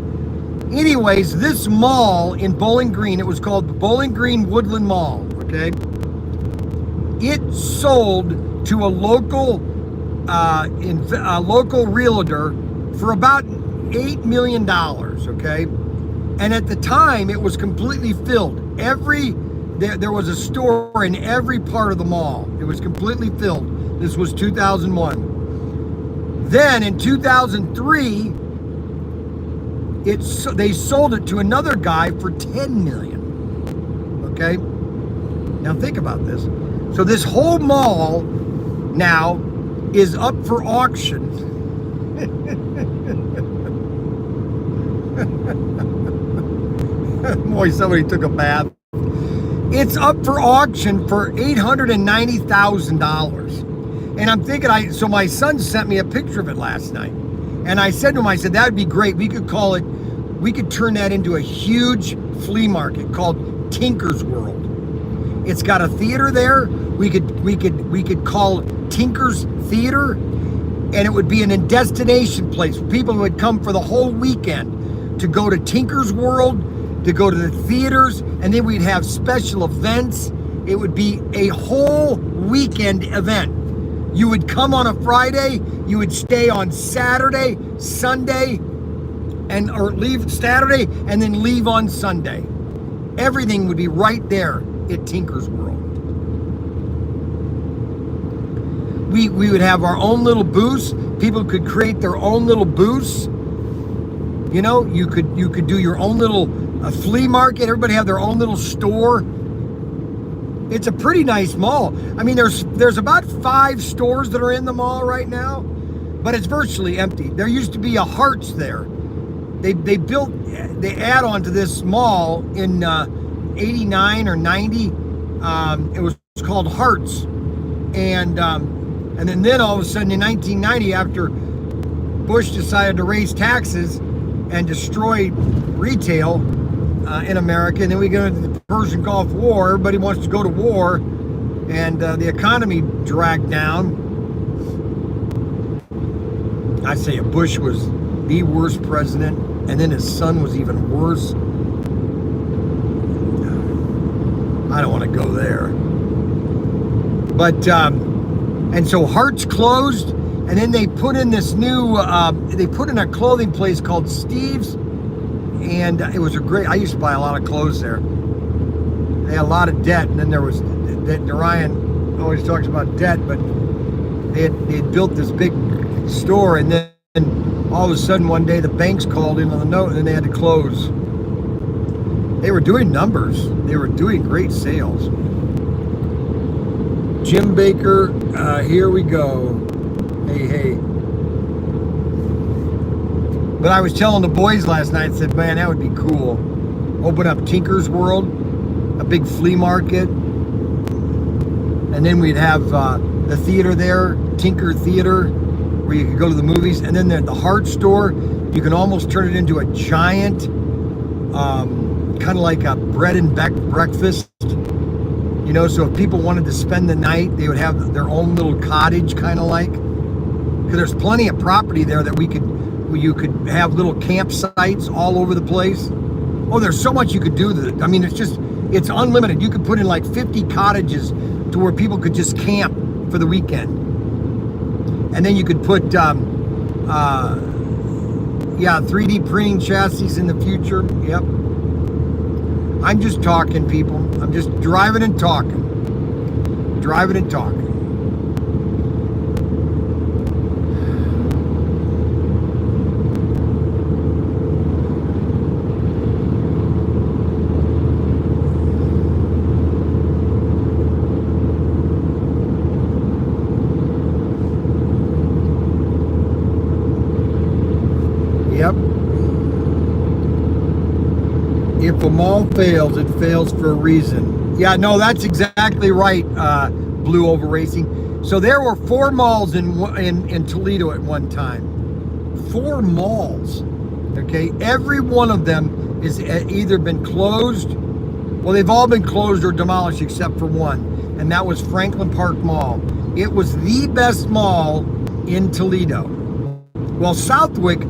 Speaker 1: Anyways, this mall in Bowling Green, it was called the Bowling Green Woodland Mall, okay? It sold to a local realtor for about $8 million, okay? And at the time, it was completely filled. there was a store in every part of the mall. It was completely filled. This was 2001. Then in 2003, they sold it to another guy for $10 million. Okay? Now think about this. So this whole mall now is up for auction. Boy, somebody took a bath. It's up for auction for $890,000. And I'm thinking, so my son sent me a picture of it last night. And I said to him, I said, that'd be great. We could turn that into a huge flea market called Tinker's World. It's got a theater there. We could call Tinker's Theater, and it would be a destination place. People would come for the whole weekend to go to Tinker's World, to go to the theaters, and then we'd have special events. It would be a whole weekend event. You would come on a Friday, you would stay on Saturday, Sunday, or leave Saturday, and then leave on Sunday. Everything would be right there at Tinker's World. We would have our own little booths. People could create their own little booths. You know, you could do your own little flea market. Everybody have their own little store. It's a pretty nice mall. I mean, there's about 5 stores that are in the mall right now, but it's virtually empty. There used to be a Harts there. They add on to this mall in 89 or 90. It was called Harts, and then all of a sudden in 1990, after Bush decided to raise taxes and destroy retail in America, and then we go into the Persian Gulf War. Everybody wants to go to war, and the economy dragged down. I say Bush was the worst president, and then his son was even worse. I don't want to go there. But, and so Harts closed, and then they put in this new, they put in a clothing place called Steve's, and it was I used to buy a lot of clothes there. They had a lot of debt, and then there was, Ryan always talks about debt, but they had built this big store, and then all of a sudden one day the banks called in on the note, and then they had to close. They were doing numbers. They were doing great sales. Jim Baker, here we go. Hey. But I was telling the boys last night, said, man, that would be cool. Open up Tinker's World, a big flea market. And then we'd have the theater there, Tinker Theater, where you could go to the movies. And then the Hart store, you can almost turn it into a giant, kind of like a bread and breakfast. You know, so if people wanted to spend the night, they would have their own little cottage, kind of like. Because there's plenty of property there that you could have little campsites all over the place. Oh, there's so much you could do with it. I mean, it's unlimited. You could put in like 50 cottages to where people could just camp for the weekend. And then you could put, 3D printing chassis in the future. Yep. I'm just talking, people. I'm just driving and talking. Driving and talking. Yep. If a mall fails, it fails for a reason. Yeah, no, that's exactly right, Blue Oval Racing. So there were 4 malls in Toledo at one time. 4 malls, okay? Every one of them is either been closed, well, they've all been closed or demolished except for one, and that was Franklin Park Mall. It was the best mall in Toledo. Well, Southwick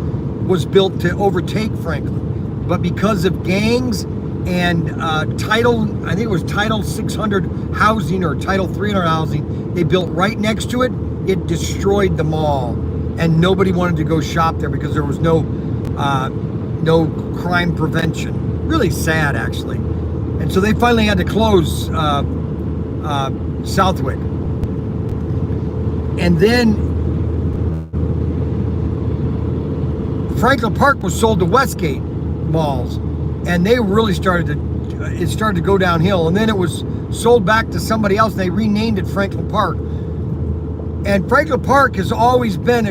Speaker 1: was built to overtake Franklin. But because of gangs and I think it was Title 600 housing or Title 300 housing, they built right next to it. It destroyed the mall, and nobody wanted to go shop there because there was no crime prevention. Really sad, actually. And so they finally had to close Southwick. And then Franklin Park was sold to Westgate malls, and they really it started to go downhill. And then it was sold back to somebody else. They renamed it Franklin Park. And Franklin Park has always been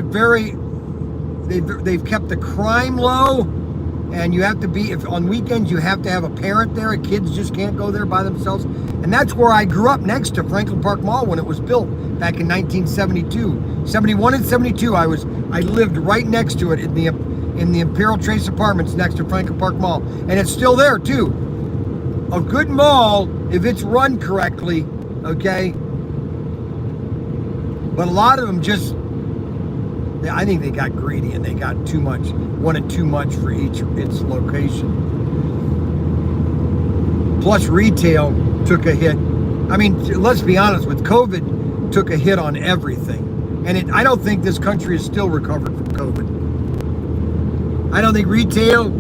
Speaker 1: they've kept the crime low, and you have to be, if on weekends you have to have a parent there. Kids just can't go there by themselves. And that's where I grew up, next to Franklin Park Mall when it was built back in 1972. 71 and 72, I lived right next to it in the Imperial Trace Apartments next to Franklin Park Mall. And it's still there too. A good mall, if it's run correctly, okay? But a lot of them just, I think they got greedy and they got too much, wanted too much for its location. Plus retail took a hit. I mean, let's be honest, with COVID, took a hit on everything. And I don't think this country is still recovered from COVID. I don't think retail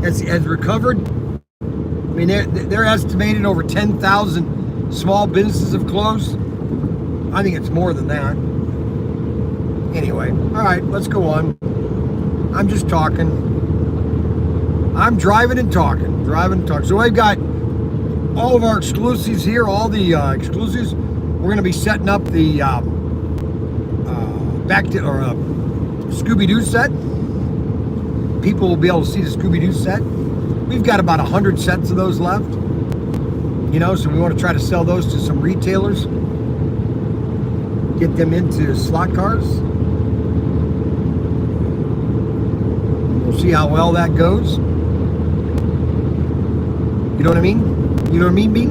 Speaker 1: has recovered. I mean, they're estimated over 10,000 small businesses have closed. I think it's more than that. Anyway, all right, let's go on. I'm just talking. I'm driving and talking. So I've got all of our exclusives here, all the exclusives. We're going to be setting up the Scooby-Doo set. People will be able to see the Scooby-Doo set. We've got about 100 sets of those left. You know, so we want to try to sell those to some retailers. Get them into slot cars. We'll see how well that goes. You know what I mean? You know what I mean, Bean?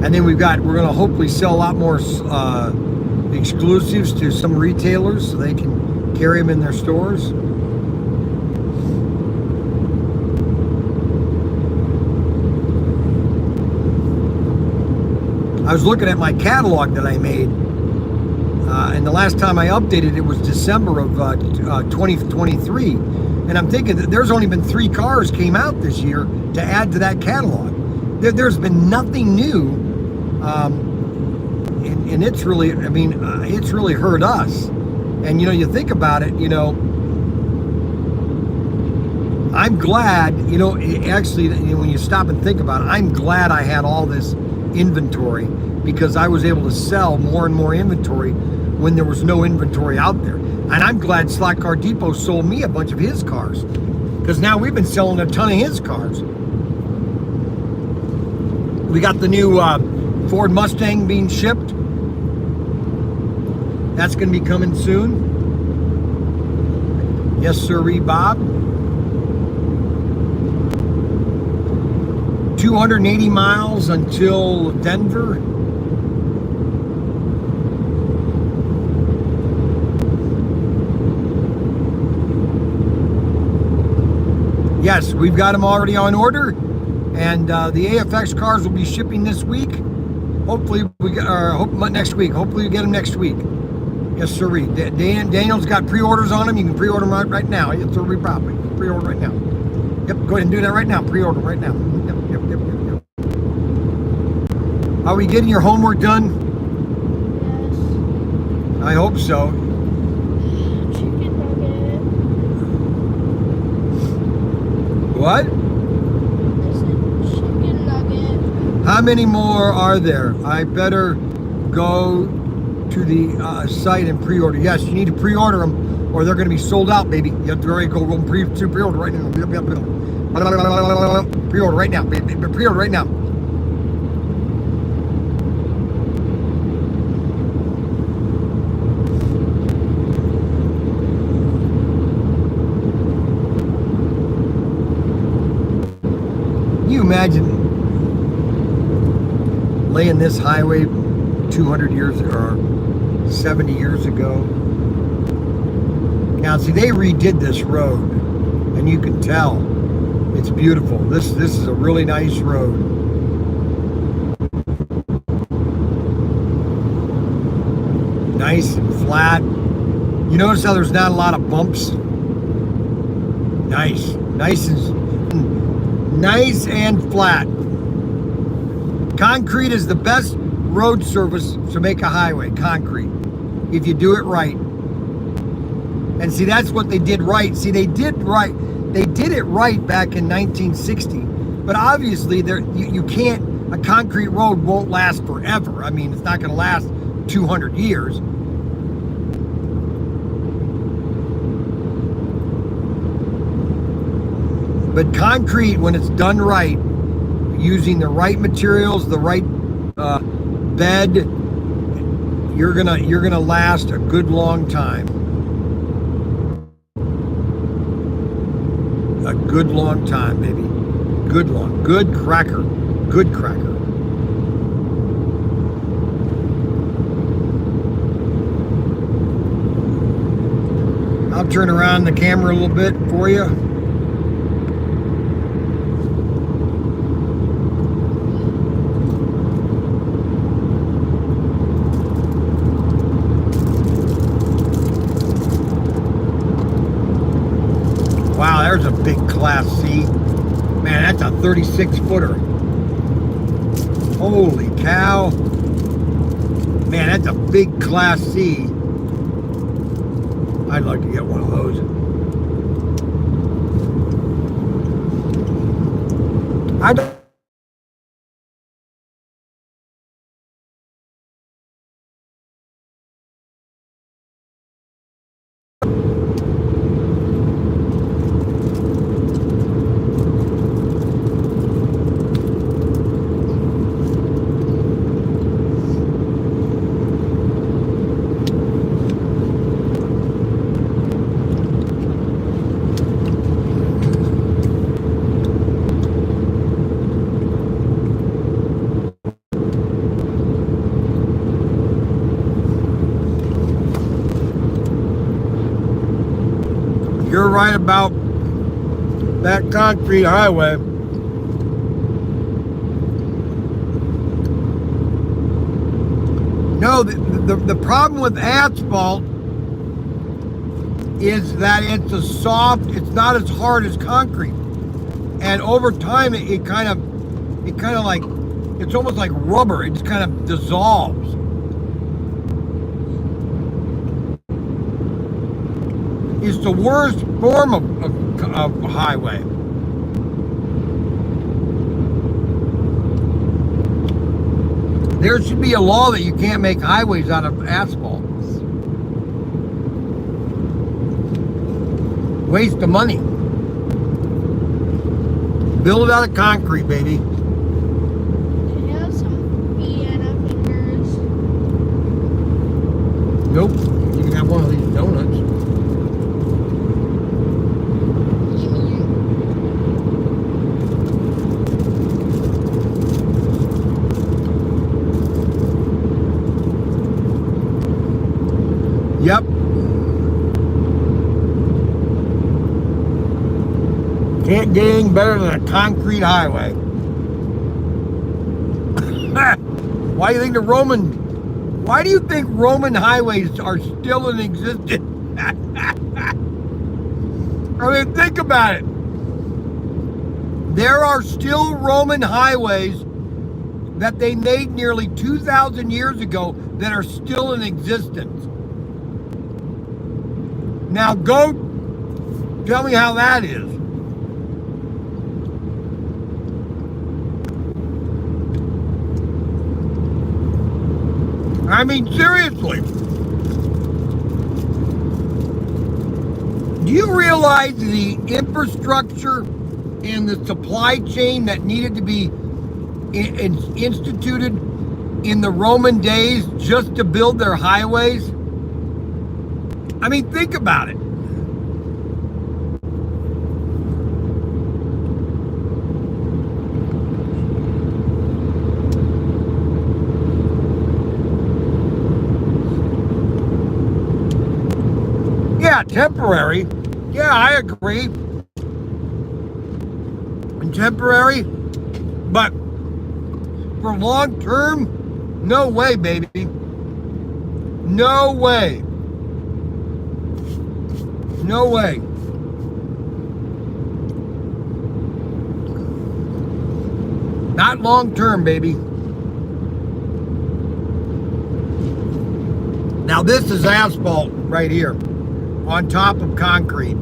Speaker 1: And then we're going to hopefully sell a lot more exclusives to some retailers so they can carry them in their stores. I was looking at my catalog that I made, and the last time I updated it was December of 2023. And I'm thinking that there's only been 3 cars came out this year to add to that catalog. There's been nothing new, and it's really, I mean, it's really hurt us. And you know, you think about it, you know, I'm glad, you know, actually, when you stop and think about it, I'm glad I had all this inventory, because I was able to sell more and more inventory when there was no inventory out there. And I'm glad Slot Car Depot sold me a bunch of his cars, because now we've been selling a ton of his cars. We got the new Ford Mustang being shipped. That's going to be coming soon. Yes, sirree, Bob. 280 miles until Denver. Yes, we've got them already on order, and the AFX cars will be shipping this week. Hopefully next week. Hopefully we get them next week. Yes, sirree. Daniel's got pre-orders on them. You can pre-order them right now. Yes, sirree, probably. Pre-order right now. Yep, go ahead and do that right now. Pre-order right now. Yep. Are we getting your homework done? Yes. I hope so.
Speaker 2: Chicken nugget.
Speaker 1: What?
Speaker 2: I said chicken nugget.
Speaker 1: How many more are there? I better go to the site and pre-order. Yes, you need to pre-order them, or they're going to be sold out, baby. You have to go pre-order right now. Pre-order right now, baby. Pre-order right now. Can you imagine laying this highway 200 years or 70 years ago? Now, see, they redid this road, and you can tell it's beautiful. This is a really nice road. Nice and flat. You notice how there's not a lot of bumps? Nice. Nice and flat. Concrete is the best road surface to make a highway, concrete, if you do it right. And see, that's what they did right. See, they did right. They did it right back in 1960. But obviously, you can't, a concrete road won't last forever. I mean, it's not going to last 200 years. But concrete, when it's done right, using the right materials, the right bed, you're gonna last a good long time. A good long time, baby. Good cracker. Good cracker. I'll turn around the camera a little bit for you. Wow, there's a big Class C. Man, that's a 36-footer. Holy cow. Man, that's a big Class C. I'd like to get one of those. I don't. You're right about that concrete highway. No, the problem with asphalt is that it's it's not as hard as concrete. And over time, it kind of like, it's almost like rubber. It just kind of dissolves. It's the worst form of highway. There should be a law that you can't make highways out of asphalt. Waste of money. Build it out of concrete, baby.
Speaker 4: Do you have some piano fingers?
Speaker 1: Nope. You can have one of these donuts. Yep. Can't get anything better than a concrete highway. Why do you think Roman highways are still in existence? I mean, think about it. There are still Roman highways that they made nearly 2,000 years ago that are still in existence. Now go tell me how that is. I mean, seriously. Do you realize the infrastructure and the supply chain that needed to be instituted in the Roman days just to build their highways? I mean, think about it. Yeah, temporary. Yeah, I agree. Temporary, but for long term, no way, baby. No way. no way. Not long term, baby. Now this is asphalt right here on top of concrete.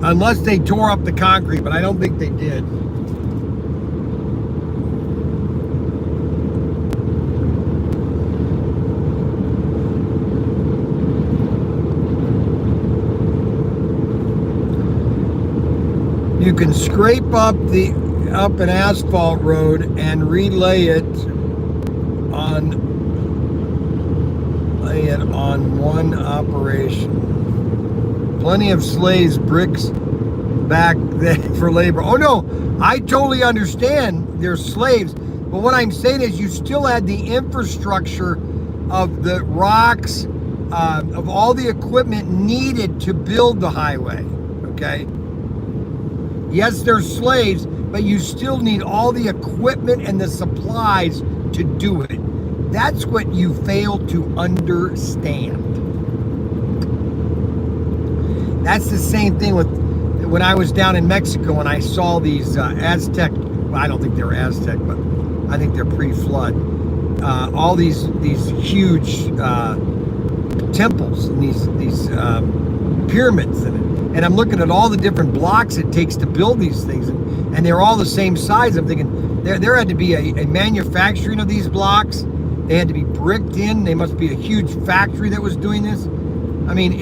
Speaker 1: Unless they tore up the concrete, but I don't think they did. You can scrape up an asphalt road and relay it on one operation. Plenty of slaves, bricks back then for labor. Oh no, I totally understand there's slaves, but what I'm saying is you still had the infrastructure of the rocks, of all the equipment needed to build the highway, okay? Yes, there's slaves, but you still need all the equipment and the supplies to do it. That's what you fail to understand. That's the same thing with when I was down in Mexico and I saw these Aztec, well, I don't think they're Aztec, but I think they're pre-flood. All these huge temples and these pyramids, and I'm looking at all the different blocks it takes to build these things, and they're all the same size. I'm thinking there had to be a manufacturing of these blocks. They had to be bricked in. They must be a huge factory that was doing this. I mean,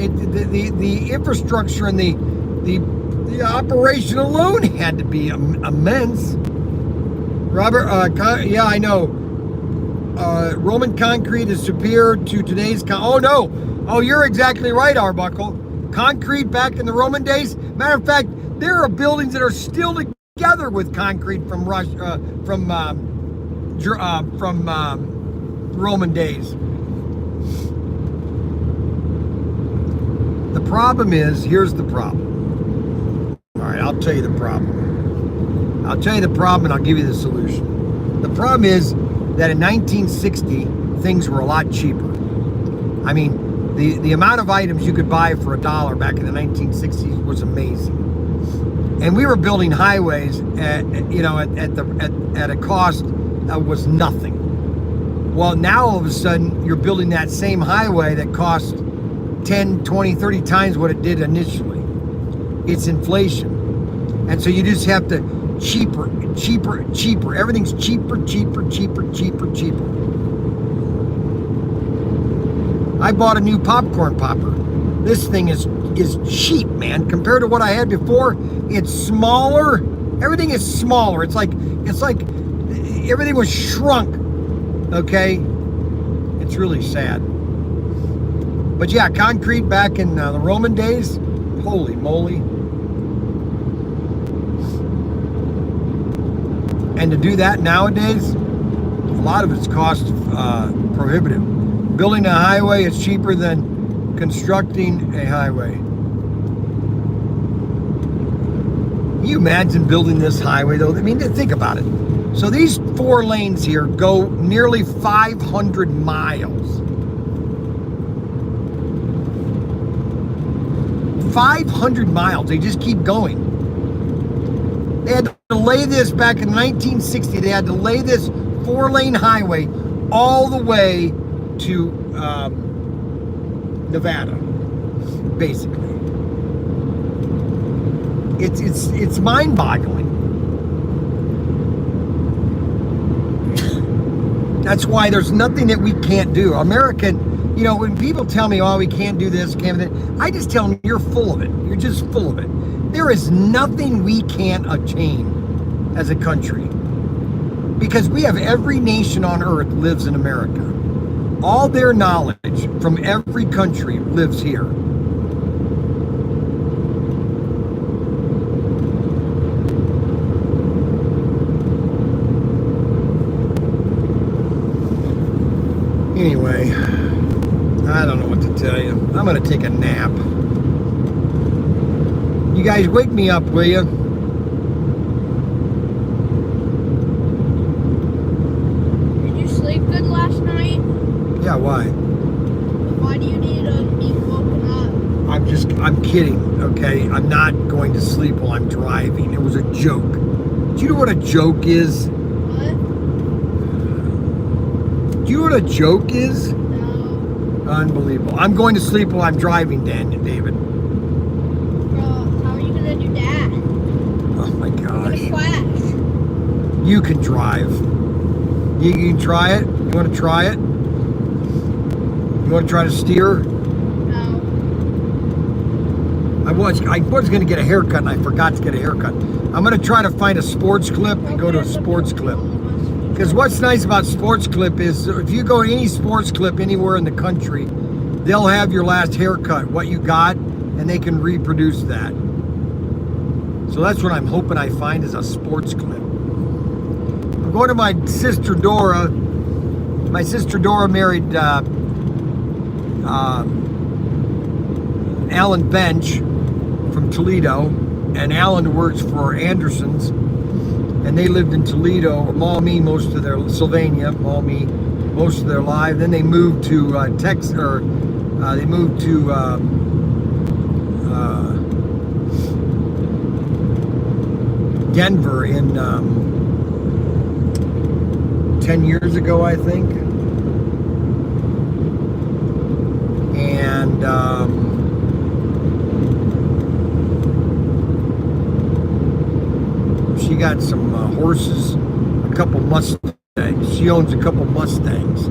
Speaker 1: the infrastructure and the operation alone had to be immense. Robert, yeah, I know. Roman concrete is superior to today's oh no, oh, you're exactly right, Arbuckle. Concrete back in the Roman days. Matter of fact, there are buildings that are still together with concrete from Russia, from Roman days. The problem is, here's the problem. All right, I'll tell you the problem. I'll tell you the problem and I'll give you the solution. The problem is that in 1960, things were a lot cheaper. I mean, the amount of items you could buy for $1 back in the 1960s was amazing. And we were building highways at a cost that was nothing. Well, now all of a sudden, you're building that same highway that cost 10, 20, 30 times what it did initially. It's inflation. And so you just have to cheaper. Everything's cheaper. I bought a new popcorn popper. This thing is cheap, man. Compared to what I had before, it's smaller. Everything is smaller. It's like everything was shrunk. Okay? It's really sad. But yeah, concrete back in the Roman days, holy moly. And to do that nowadays, a lot of it's cost prohibitive. Building a highway is cheaper than constructing a highway. Can you imagine building this highway though? I mean, think about it. So these 4 lanes here go nearly 500 miles. 500 miles, they just keep going. They had to lay this back in 1960. They had to lay this 4-lane highway all the way to Nevada, basically. It's mind-boggling. That's why there's nothing that we can't do. American, when people tell me, oh, we can't do this, can't do that, I just tell them, you're full of it. You're just full of it. There is nothing we can't attain as a country. Because we have every nation on earth lives in America. All their knowledge from every country lives here. Anyway, I don't know what to tell you. I'm going to take a nap. You guys wake me up, will you?
Speaker 4: Did you sleep good last night?
Speaker 1: Yeah, why?
Speaker 4: Why do you need to be woken up?
Speaker 1: I'm I'm kidding, okay? I'm not going to sleep while I'm driving. It was a joke. Do you know what a joke is?
Speaker 4: What?
Speaker 1: Do you know what a joke is?
Speaker 4: No.
Speaker 1: Unbelievable. I'm going to sleep while I'm driving, David.
Speaker 4: Bro, how are you gonna do that?
Speaker 1: Oh my
Speaker 4: You're
Speaker 1: gosh.
Speaker 4: gonna crash.
Speaker 1: You can drive. You can try it? You want to try it? You want to try to steer?
Speaker 4: No.
Speaker 1: I was going to get a haircut and I forgot to get a haircut. I'm going to try to find a sports clip and go to a sports clip. Because what's nice about sports clip is if you go to any sports clip anywhere in the country, they'll have your last haircut, what you got, and they can reproduce that. So that's what I'm hoping I find is a sports clip. I'm going to my sister Dora. My sister Dora married Alan Bench from Toledo, and Alan works for Anderson's, and they lived in Toledo, Maumee most of their Sylvania, Maumee most of their life. Then they moved to Texas, or they moved to Denver in 10 years ago, I think. And she got some horses, a couple Mustangs. She owns a couple Mustangs.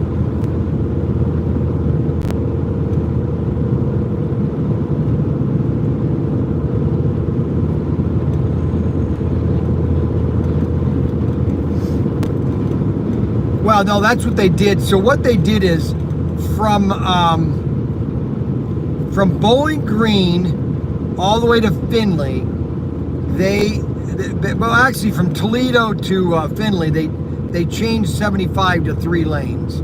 Speaker 1: Well, no, that's what they did. So what they did is from Bowling Green all the way to Findlay, well, actually from Toledo to Findlay, they changed 75 to 3 lanes.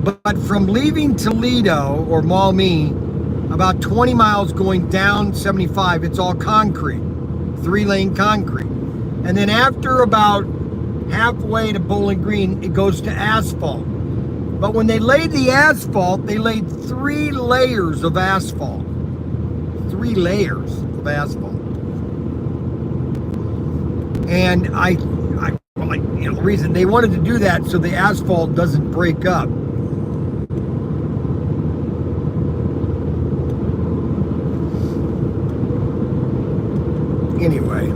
Speaker 1: But from leaving Toledo or Maumee, about 20 miles going down 75, it's all concrete, 3-lane concrete. And then after about halfway to Bowling Green, it goes to asphalt. But when they laid the asphalt, they laid 3 layers of asphalt. 3 layers of asphalt. And the reason they wanted to do that so the asphalt doesn't break up. Anyway,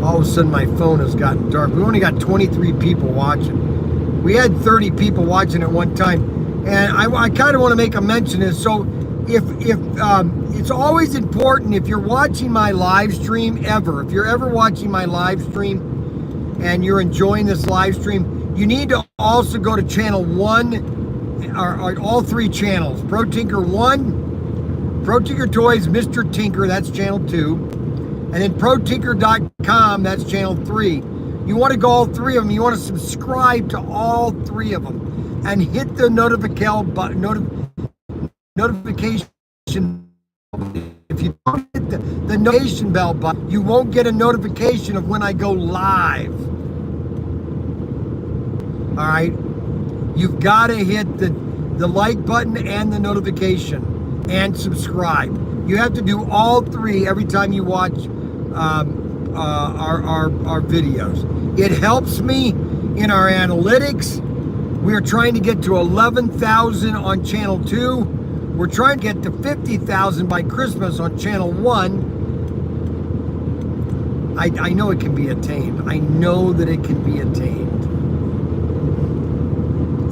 Speaker 1: all of a sudden my phone has gotten dark. We only got 23 people watching. We had 30 people watching at one time, and I kind of want to make a mention of this. So if it's always important, if you're watching my live stream if you're ever watching my live stream and you're enjoying this live stream, you need to also go to channel 1, or all 3 channels. ProTinker 1, ProTinkerToys Mr. Tinker, that's channel 2. And then ProTinker.com, that's channel 3. You want to go all 3 of them. You want to subscribe to all 3 of them. And hit the notification If you don't hit the notification bell button, you won't get a notification of when I go live. All right? You've got to hit the like button and the notification and subscribe. You have to do all 3 every time you watch our videos. It helps me in our analytics. We are trying to get to 11,000 on channel 2. We're trying to get to 50,000 by Christmas on channel 1. I know it can be attained. I know that it can be attained.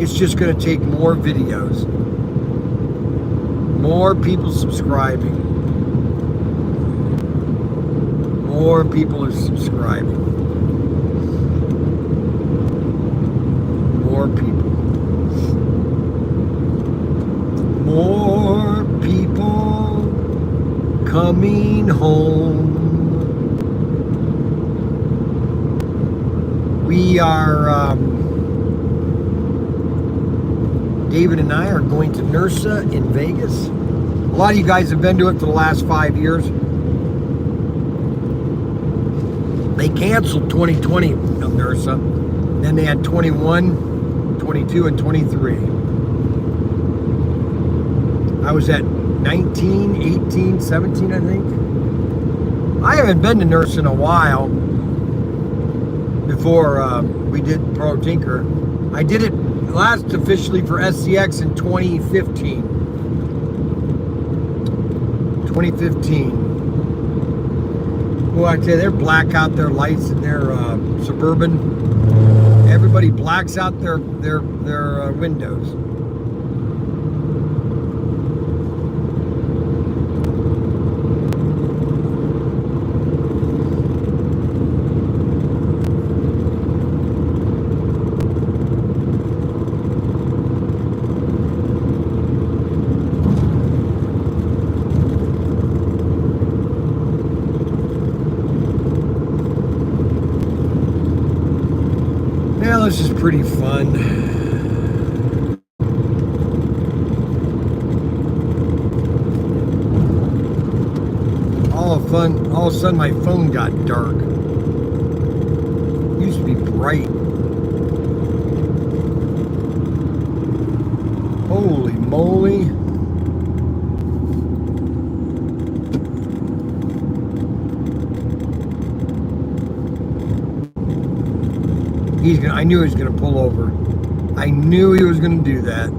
Speaker 1: It's just going to take more videos. More people subscribing. More people are subscribing. More people. More people coming home. We are, David and I are going to NERSA in Vegas. A lot of you guys have been to it for the last 5 years. They canceled 2020 of NERSA. Then they had 21, 22, and 23. I was at 19, 18, 17, I think. I haven't been to nurse in a while. Before we did Pro Tinker, I did it last officially for SCX in 2015. 2015. Well, I tell you, they're black out their lights in their Suburban. Everybody blacks out their windows. Now this is pretty fun. All of a sudden my phone got dark. It used to be bright. Holy moly. I knew he was going to pull over. I knew he was going to do that.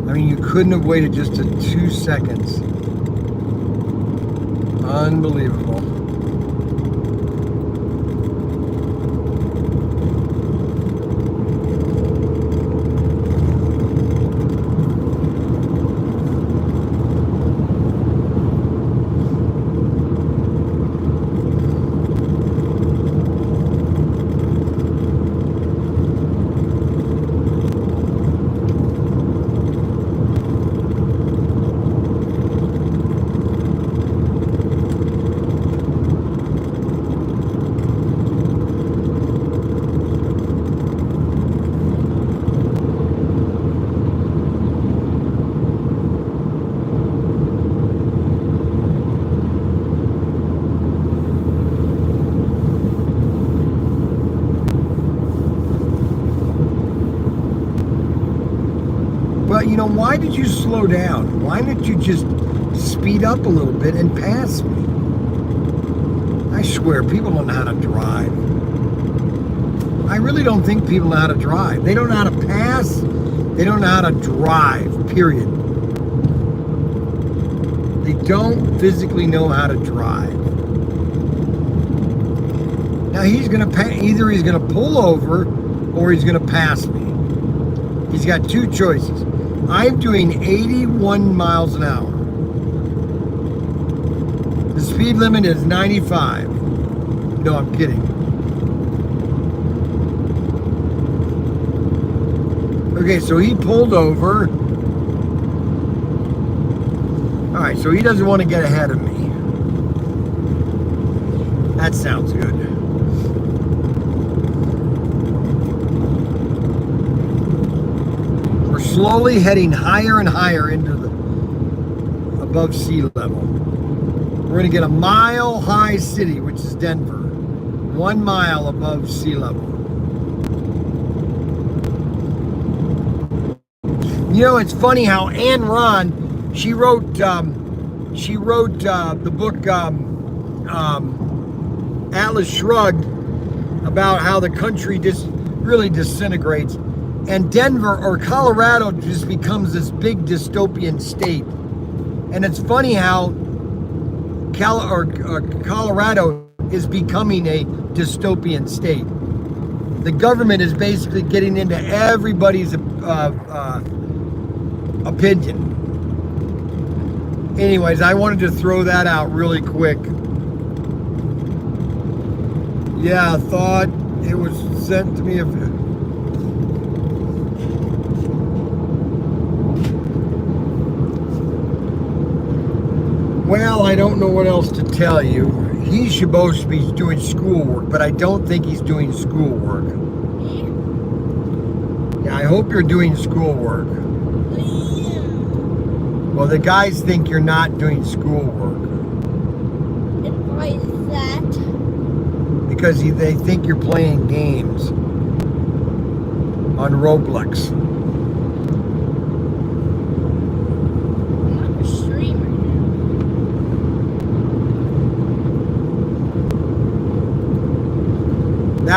Speaker 1: I mean, you couldn't have waited just 2 seconds. Unbelievable. But you know, why did you slow down? Why didn't you just speed up a little bit and pass me? I swear, people don't know how to drive. I really don't think people know how to drive. They don't know how to pass. They don't know how to drive, period. They don't physically know how to drive. Now he's gonna either he's gonna pull over or he's gonna pass me. He's got two choices. I'm doing 81 miles an hour. The speed limit is 95. No, I'm kidding. Okay, so he pulled over. All right, so he doesn't want to get ahead of me. That sounds good. We're slowly heading higher and higher into the above sea level. We're going to get a mile-high city, which is Denver, 1 mile above sea level. You know, it's funny how Anne Ron, she wrote the book Atlas Shrugged, about how the country just really disintegrates, and Denver or Colorado just becomes this big dystopian state. And it's funny how Colorado is becoming a dystopian state. The government is basically getting into everybody's opinion. Anyways, I wanted to throw that out really quick. Yeah, I thought it was sent to me. Well, I don't know what else to tell you. He's supposed to be doing schoolwork, but I don't think he's doing schoolwork. Yeah, I hope you're doing schoolwork. Well, the guys think you're not doing schoolwork.
Speaker 4: And why is that?
Speaker 1: Because they think you're playing games on Roblox.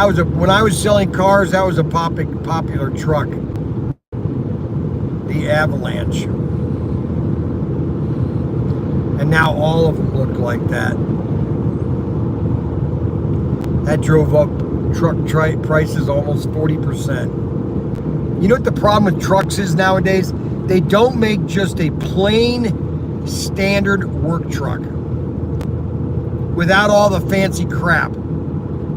Speaker 1: That was when I was selling cars, that was a popular truck. The Avalanche. And now all of them look like that. That drove up truck prices almost 40%. You know what the problem with trucks is nowadays? They don't make just a plain standard work truck without all the fancy crap.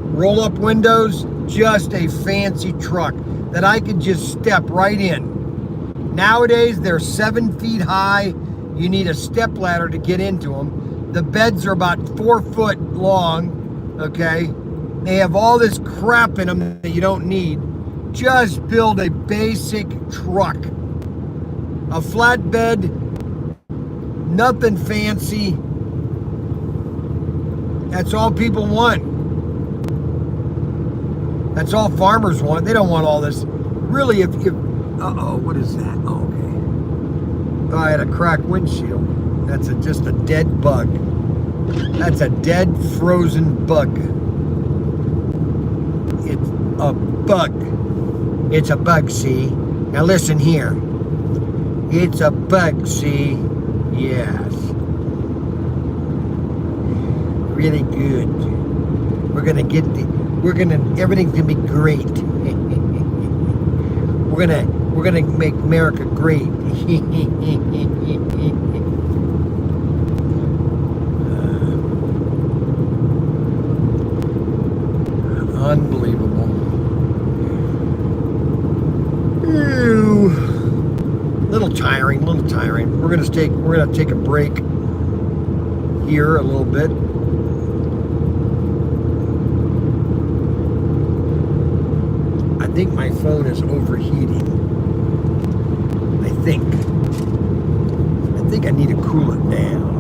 Speaker 1: Roll up windows, just a fancy truck that I could just step right in. Nowadays, they're 7 feet high. You need a step ladder to get into them. The beds are about 4 foot long, okay? They have all this crap in them that you don't need. Just build a basic truck. A flatbed, nothing fancy. That's all people want. That's all farmers want. They don't want all this. Really, if uh-oh, what is that? Oh, okay. Thought I had a cracked windshield. That's just a dead bug. That's a dead, frozen bug. It's a bug. It's a bug, see? Now listen here. It's a bug, see? Yes. Really good. Everything's gonna be great. We're gonna make America great. Unbelievable. Ew. Little tiring. We're gonna take a break here a little bit. I think my phone is overheating. I think I need to cool it down.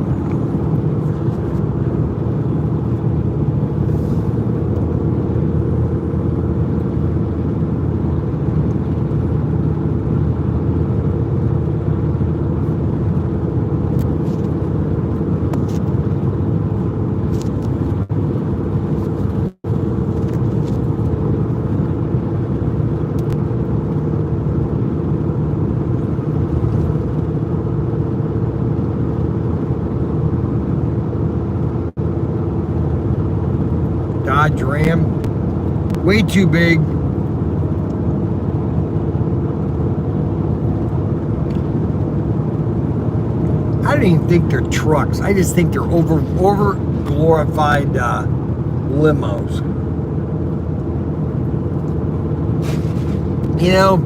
Speaker 1: Dodge Ram, way too big. I don't even think they're trucks. I just think they're over glorified limos. You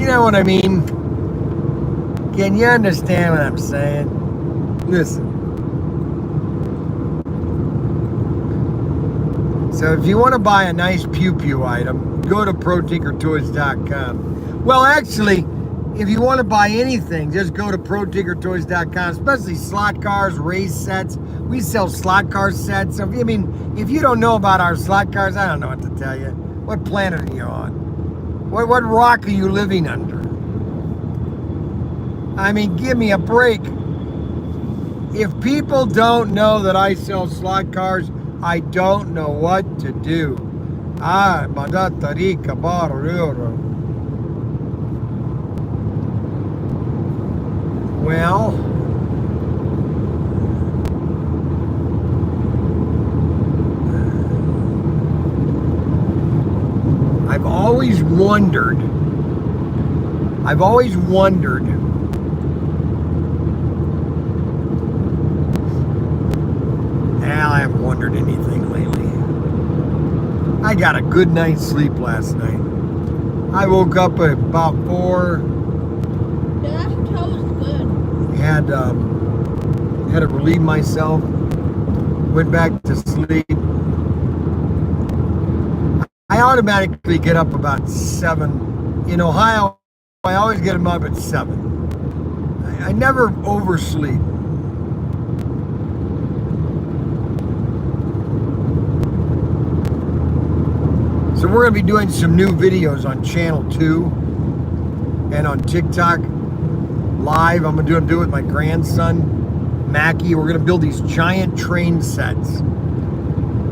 Speaker 1: know what I mean? Can you understand what I'm saying? Listen. So if you want to buy a nice pew-pew item, go to ProTinkerToys.com. Well, actually, if you want to buy anything, just go to ProTinkerToys.com, especially slot cars, race sets. We sell slot car sets. So, if you don't know about our slot cars, I don't know what to tell you. What planet are you on? What rock are you living under? Give me a break. If people don't know that I sell slot cars, I don't know what to do. Well, I've always wondered. I haven't wondered anything lately. I got a good night's sleep last night. I woke up at about 4.
Speaker 4: Yeah, that hotel was good.
Speaker 1: Had to relieve myself. Went back to sleep. I automatically get up about 7. In Ohio, I always get them up at 7. I never oversleep. So we're going to be doing some new videos on Channel 2 and on TikTok live. I'm going to do it with my grandson, Mackie. We're going to build these giant train sets.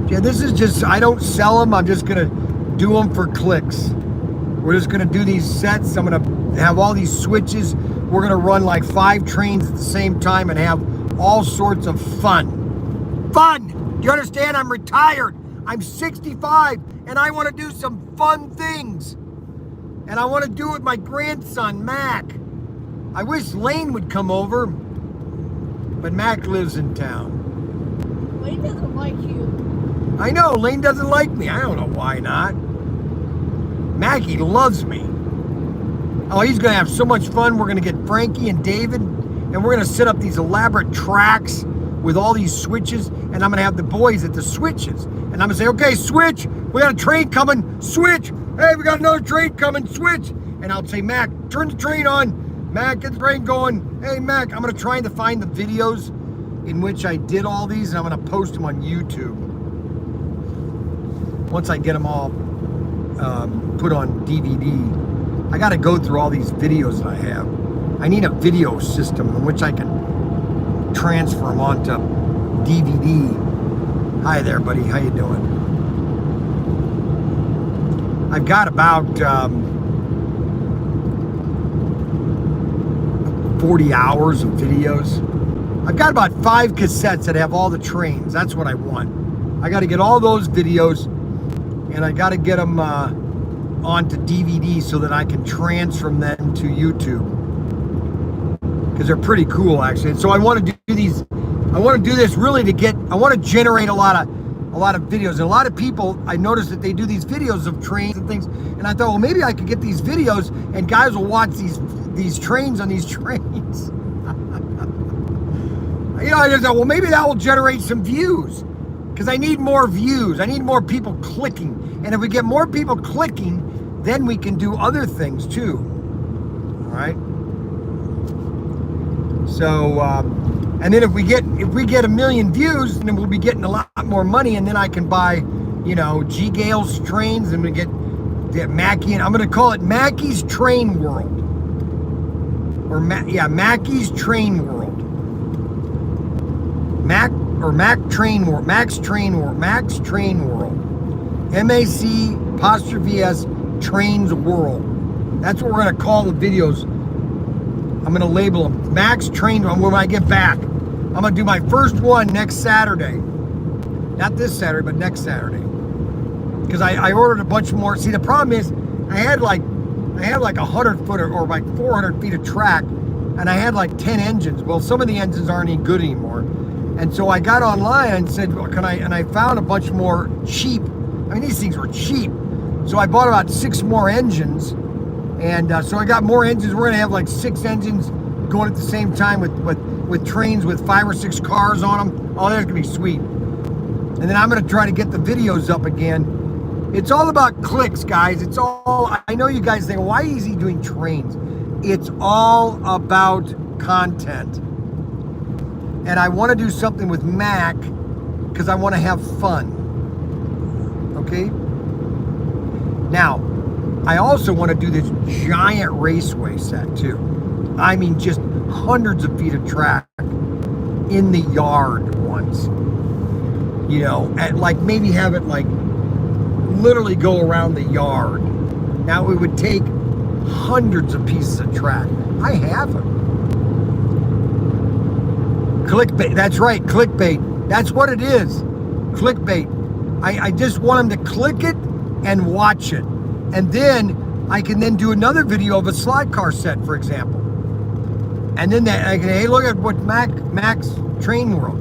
Speaker 1: Yeah, this is just, I don't sell them. I'm just going to do them for clicks. We're just going to do these sets. I'm going to have all these switches. We're going to run like 5 trains at the same time and have all sorts of fun. Fun! Do you understand? I'm retired. I'm 65 and I want to do some fun things. And I want to do it with my grandson, Mac. I wish Lane would come over, but Mac lives in town.
Speaker 4: Well, he doesn't like you.
Speaker 1: I know, Lane doesn't like me. I don't know why not. Mackie loves me. Oh, he's going to have so much fun. We're going to get Frankie and David, and we're going to set up these elaborate tracks with all these switches, and I'm going to have the boys at the switches. And I'm going to say, okay, switch. We got a train coming. Switch. Hey, we got another train coming. Switch. And I'll say, Mac, turn the train on. Mac, get the train going. Hey, Mac, I'm going to try to find the videos in which I did all these, and I'm going to post them on YouTube. Once I get them all put on DVD. I got to go through all these videos that I have. I need a video system in which I can transfer them onto DVD. Hi there, buddy. How you doing? I've got about 40 hours of videos. I've got about 5 cassettes that have all the trains. That's what I want. I got to get all those videos, and I got to get them onto DVD so that I can transfer them to YouTube, because they're pretty cool actually. And so I want to do these. I want to do this really to get. I want to generate a lot of videos. And a lot of people, I noticed that they do these videos of trains and things. And I thought, well, maybe I could get these videos, and guys will watch these trains on these trains. You know, I just thought, well, maybe that will generate some views, because I need more views. I need more people clicking. And if we get more people clicking, then we can do other things too. All right. So, and then if we get 1 million views, then we'll be getting a lot more money, and then I can buy, you know, G. Gale's trains, and we get Mackie, and I'm going to call it Mackie's Train World, or Mackie's Train World. Max Train World. Max Train World. MAC''S Trains World. That's what we're going to call the videos. I'm going to label them Max Train World when I get back. I'm going to do my first one next Saturday. Not this Saturday, but next Saturday. Because I ordered a bunch more. See, the problem is I had like 100 foot or like 400 feet of track, and I had like 10 engines. Well, some of the engines aren't any good anymore. And so I got online and said, well, can I? And I found a bunch more cheap. I mean, these things were cheap. So I bought about 6 more engines. And so I got more engines. We're going to have like 6 engines going at the same time with trains with 5 or 6 cars on them. Oh, that's going to be sweet. And then I'm going to try to get the videos up again. It's all about clicks, guys. It's all, I know you guys think, why is he doing trains? It's all about content. And I want to do something with Mac because I want to have fun. Okay? Now, I also want to do this giant raceway set too. I mean, just hundreds of feet of track in the yard once. You know, and like maybe have it like literally go around the yard. Now it would take hundreds of pieces of track. I have them. Clickbait, that's right, clickbait. That's what it is, clickbait. I just want them to click it and watch it. And then I can then do another video of a slide car set, for example. And then I can, hey, look at what Max Train World.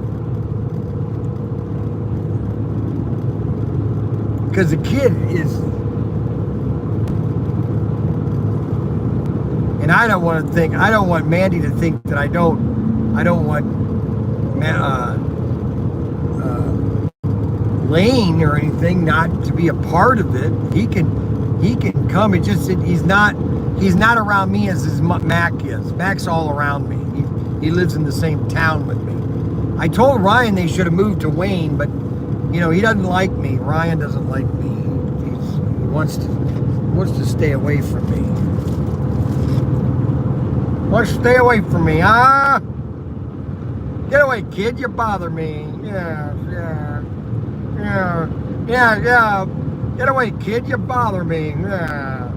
Speaker 1: Because the kid is, and I don't want Mandy to think that I don't want Lane or anything not to be a part of it. He can come. It just he's not around me as his Mac is. Mac's all around me. He lives in the same town with me. I told Ryan they should have moved to Wayne, but you know he doesn't like me. Ryan doesn't like me. He wants to stay away from me. Wants to stay away from me, huh? Get away, kid. You bother me. Yeah. Yeah, yeah, yeah. Get away, kid. You bother me. Yeah.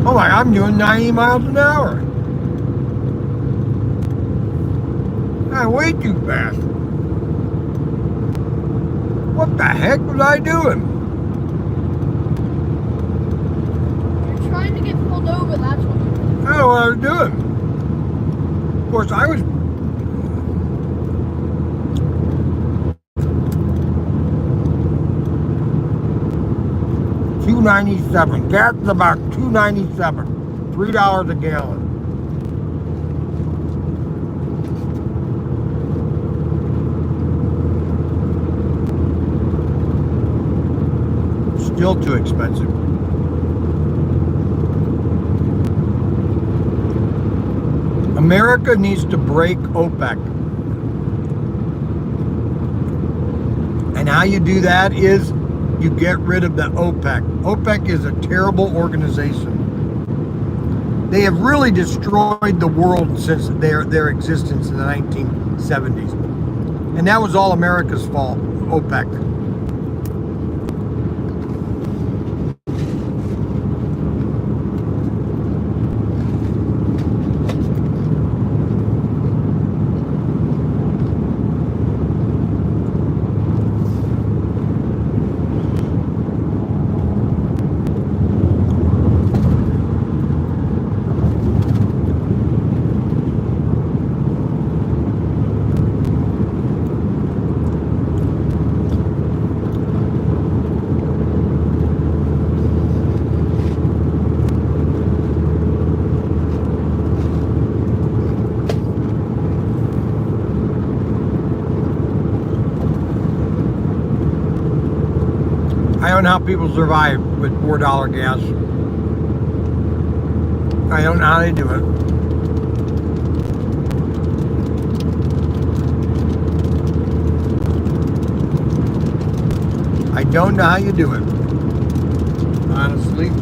Speaker 1: Oh my, I'm doing 90 miles an hour. I'm way too fast. What the heck was I doing?
Speaker 4: You're trying to get pulled over, that's what you're doing.
Speaker 1: I don't know what I was doing. Of course, I was. $2.97. Gas is about $2.97. $3 a gallon. Still too expensive. America needs to break OPEC. And how you do that is you get rid of the OPEC. OPEC is a terrible organization. They have really destroyed the world since their existence in the 1970s. And that was all America's fault, OPEC. I don't know how people survive with $4 gas. I don't know how they do it. I don't know how you do it. Honestly.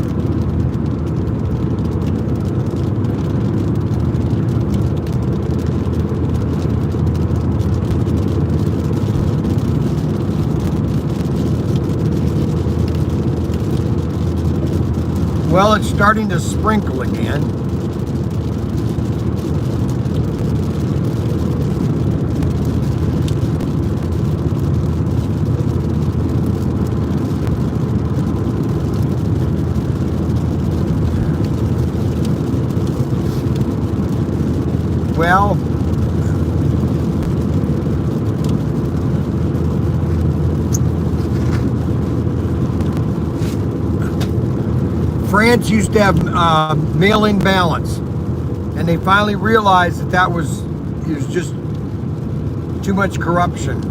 Speaker 1: Well, it's starting to sprinkle again. Well, France used to have mail-in ballots, and they finally realized that it was just too much corruption,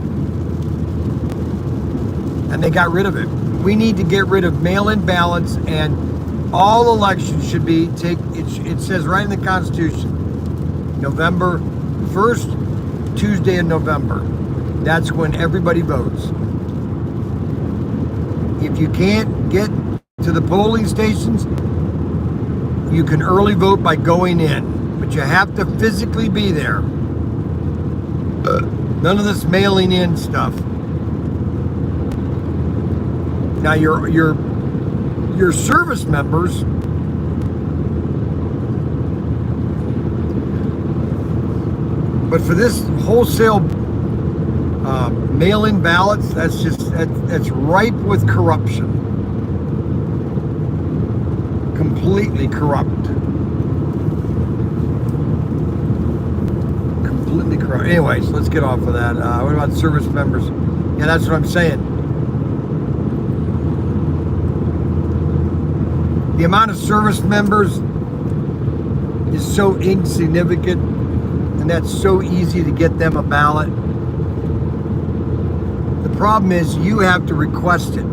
Speaker 1: and they got rid of it. We need to get rid of mail-in ballots, and all elections should be it says right in the Constitution, November 1st, Tuesday in November. That's when everybody votes. If you can't get to the polling stations, you can early vote by going in, but you have to physically be there. None of this mailing in stuff. Now your service members, but for this wholesale mail-in ballots, that's ripe with corruption. Completely corrupt. Completely corrupt. Anyways, let's get off of that. What about service members? Yeah, that's what I'm saying. The amount of service members is so insignificant, and that's so easy to get them a ballot. The problem is you have to request it.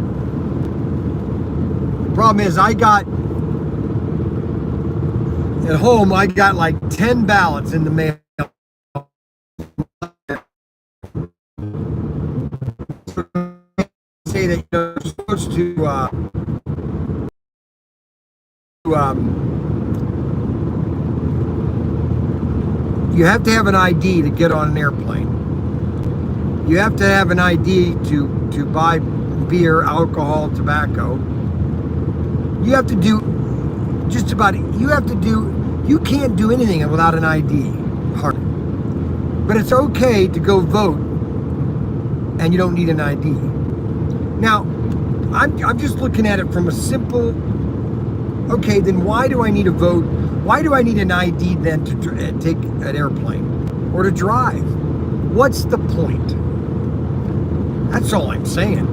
Speaker 1: The problem is at home, I got like 10 ballots in the mail. say that you're supposed to you have to have an ID to get on an airplane. You have to have an ID to buy beer, alcohol, tobacco. You have to do just about it. You can't do anything without an ID. Hardly. But it's okay to go vote and you don't need an ID. Now, I'm just looking at it from a simple, okay, then why do I need a vote? Why do I need an ID then to take an airplane or to drive? What's the point? That's all I'm saying.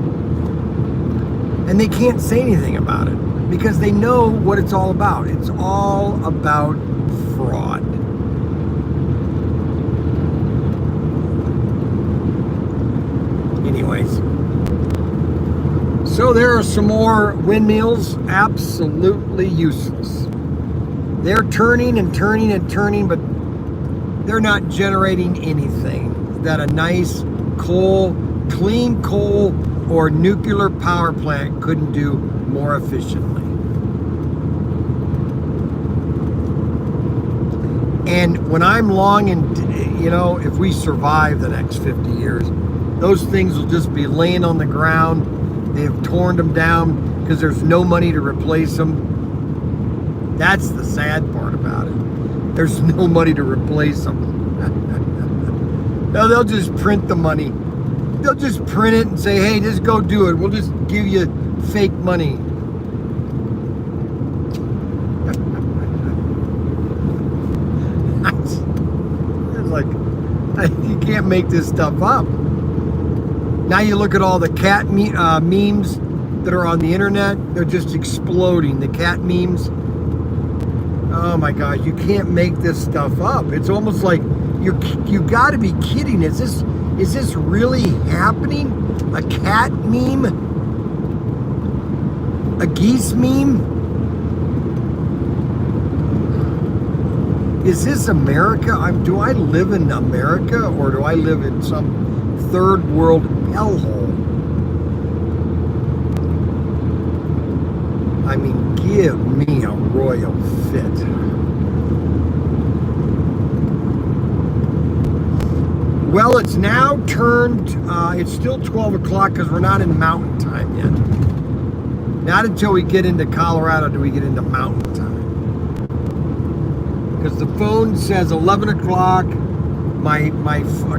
Speaker 1: And they can't say anything about it because they know what it's all about. It's all about fraud. Anyways, so there are some more windmills, absolutely useless. They're turning and turning and turning, but they're not generating anything that a nice clean coal or nuclear power plant couldn't do more efficiently. And when I'm long and, if we survive the next 50 years, those things will just be laying on the ground. They've torn them down because there's no money to replace them. That's the sad part about it. There's no money to replace them. No, they'll just print the money. They'll just print it and say, hey, just go do it. We'll just give you fake money. It's like, you can't make this stuff up. Now you look at all the cat memes that are on the internet. They're just exploding. The cat memes. Oh my gosh, you can't make this stuff up. It's almost like you got to be kidding. Is this really happening? A cat meme? A geese meme? Is this America? Do I live in America or do I live in some third world hellhole? I mean, give me a royal fit. Well, it's now turned, it's still 12 o'clock because we're not in mountain time yet. Not until we get into Colorado do we get into mountain time. Because the phone says 11 o'clock, my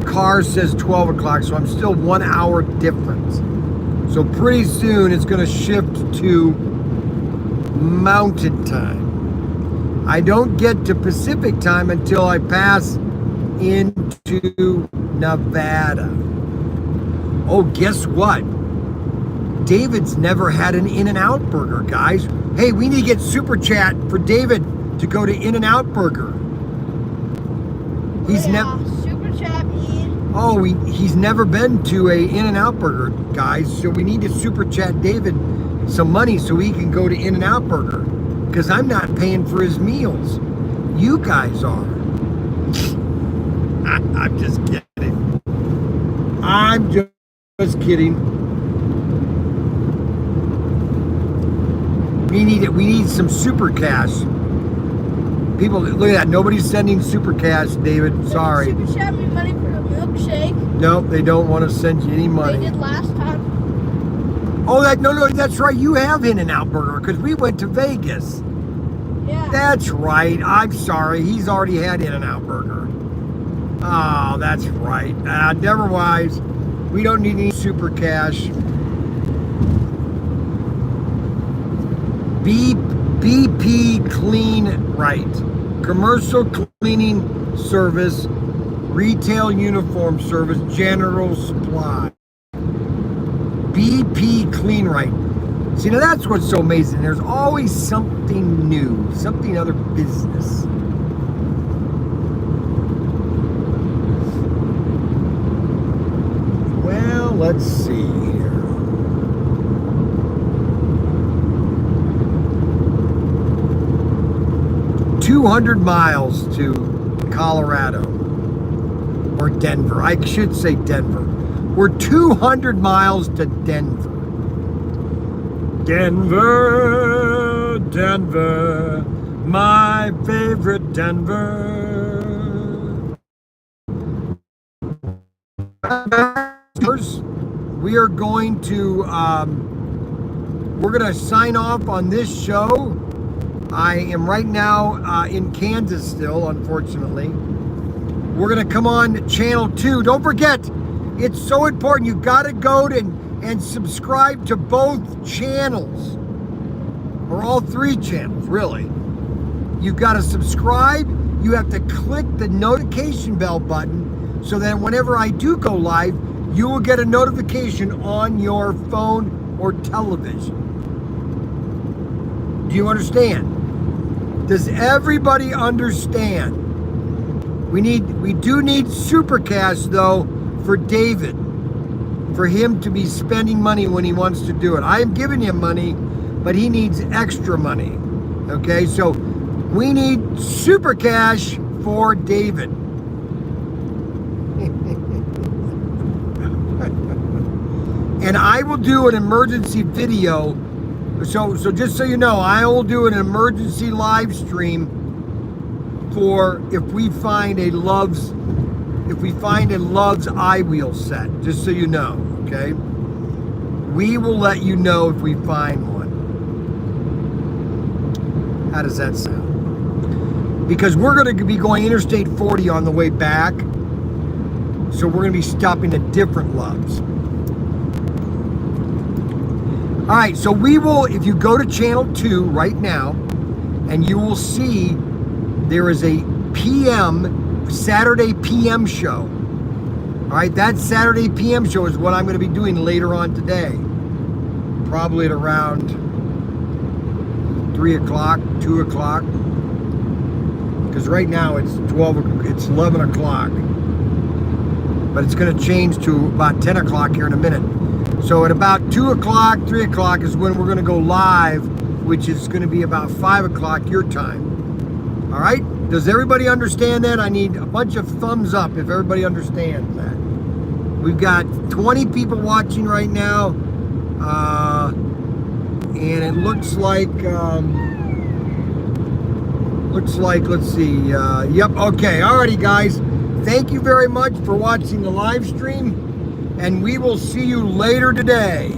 Speaker 1: car says 12 o'clock, so I'm still 1 hour difference. So pretty soon it's going to shift to mountain time. I don't get to Pacific time until I pass into Nevada. Oh, guess what? David's never had an In-N-Out burger, guys. Hey, we need to get super chat for David to go to In-N-Out burger. He's never
Speaker 4: super chat me.
Speaker 1: Oh, he's never been to a In-N-Out burger, guys. So we need to super chat David some money so he can go to In-N-Out burger. Because I'm not paying for his meals. You guys are. I'm just kidding. I'm just kidding. We need some super cash. People, look at that. Nobody's sending super cash, David. Sorry.
Speaker 4: Super chat me money for a milkshake.
Speaker 1: Nope, they don't want to send you any money.
Speaker 4: They did last time.
Speaker 1: Oh, no, that's right. You have In-N-Out burger because we went to Vegas.
Speaker 4: Yeah.
Speaker 1: That's right. I'm sorry. He's already had In-N-Out burger. Oh, that's right. Neverwise, we don't need any super cash. BP Clean Right. Commercial cleaning service, retail uniform service, general supply. BP Clean Right. See, now that's what's so amazing. There's always something new, something other business. Well, let's see here. $200 miles to Colorado or Denver. I should say Denver. We're 200 miles to Denver. Denver, Denver, my favorite Denver. We are going to we're going to sign off on this show. I am right now in Kansas still, unfortunately. We're going to come on channel 2. Don't forget, it's so important. You got to go and subscribe to both channels, or all 3 channels, really. You've got to subscribe. You have to click the notification bell button so that whenever I do go live, you will get a notification on your phone or television. Do you understand? Does everybody understand? We do need super cash though for David, for him to be spending money when he wants to do it. I am giving him money, but he needs extra money. Okay, so we need super cash for David. And I will do an emergency video. So just so you know, I will do an emergency live stream for if we find a Love's eye wheel set. Just so you know, okay? We will let you know if we find one. How does that sound? Because we're going to be going Interstate 40 on the way back. So we're going to be stopping at different Loves. All right, so we will, if you go to channel 2 right now, and you will see there is a Saturday PM show. All right, that Saturday PM show is what I'm going to be doing later on today. Probably at around 3 o'clock, 2 o'clock. Because right now it's 11 o'clock. But it's going to change to about 10 o'clock here in a minute. So at about 2 o'clock, 3 o'clock is when we're going to go live, which is going to be about 5 o'clock your time. All right? Does everybody understand that? I need a bunch of thumbs up if everybody understands that. We've got 20 people watching right now. And it looks like, let's see. Yep, okay. Alrighty, guys. Thank you very much for watching the live stream. And we will see you later today.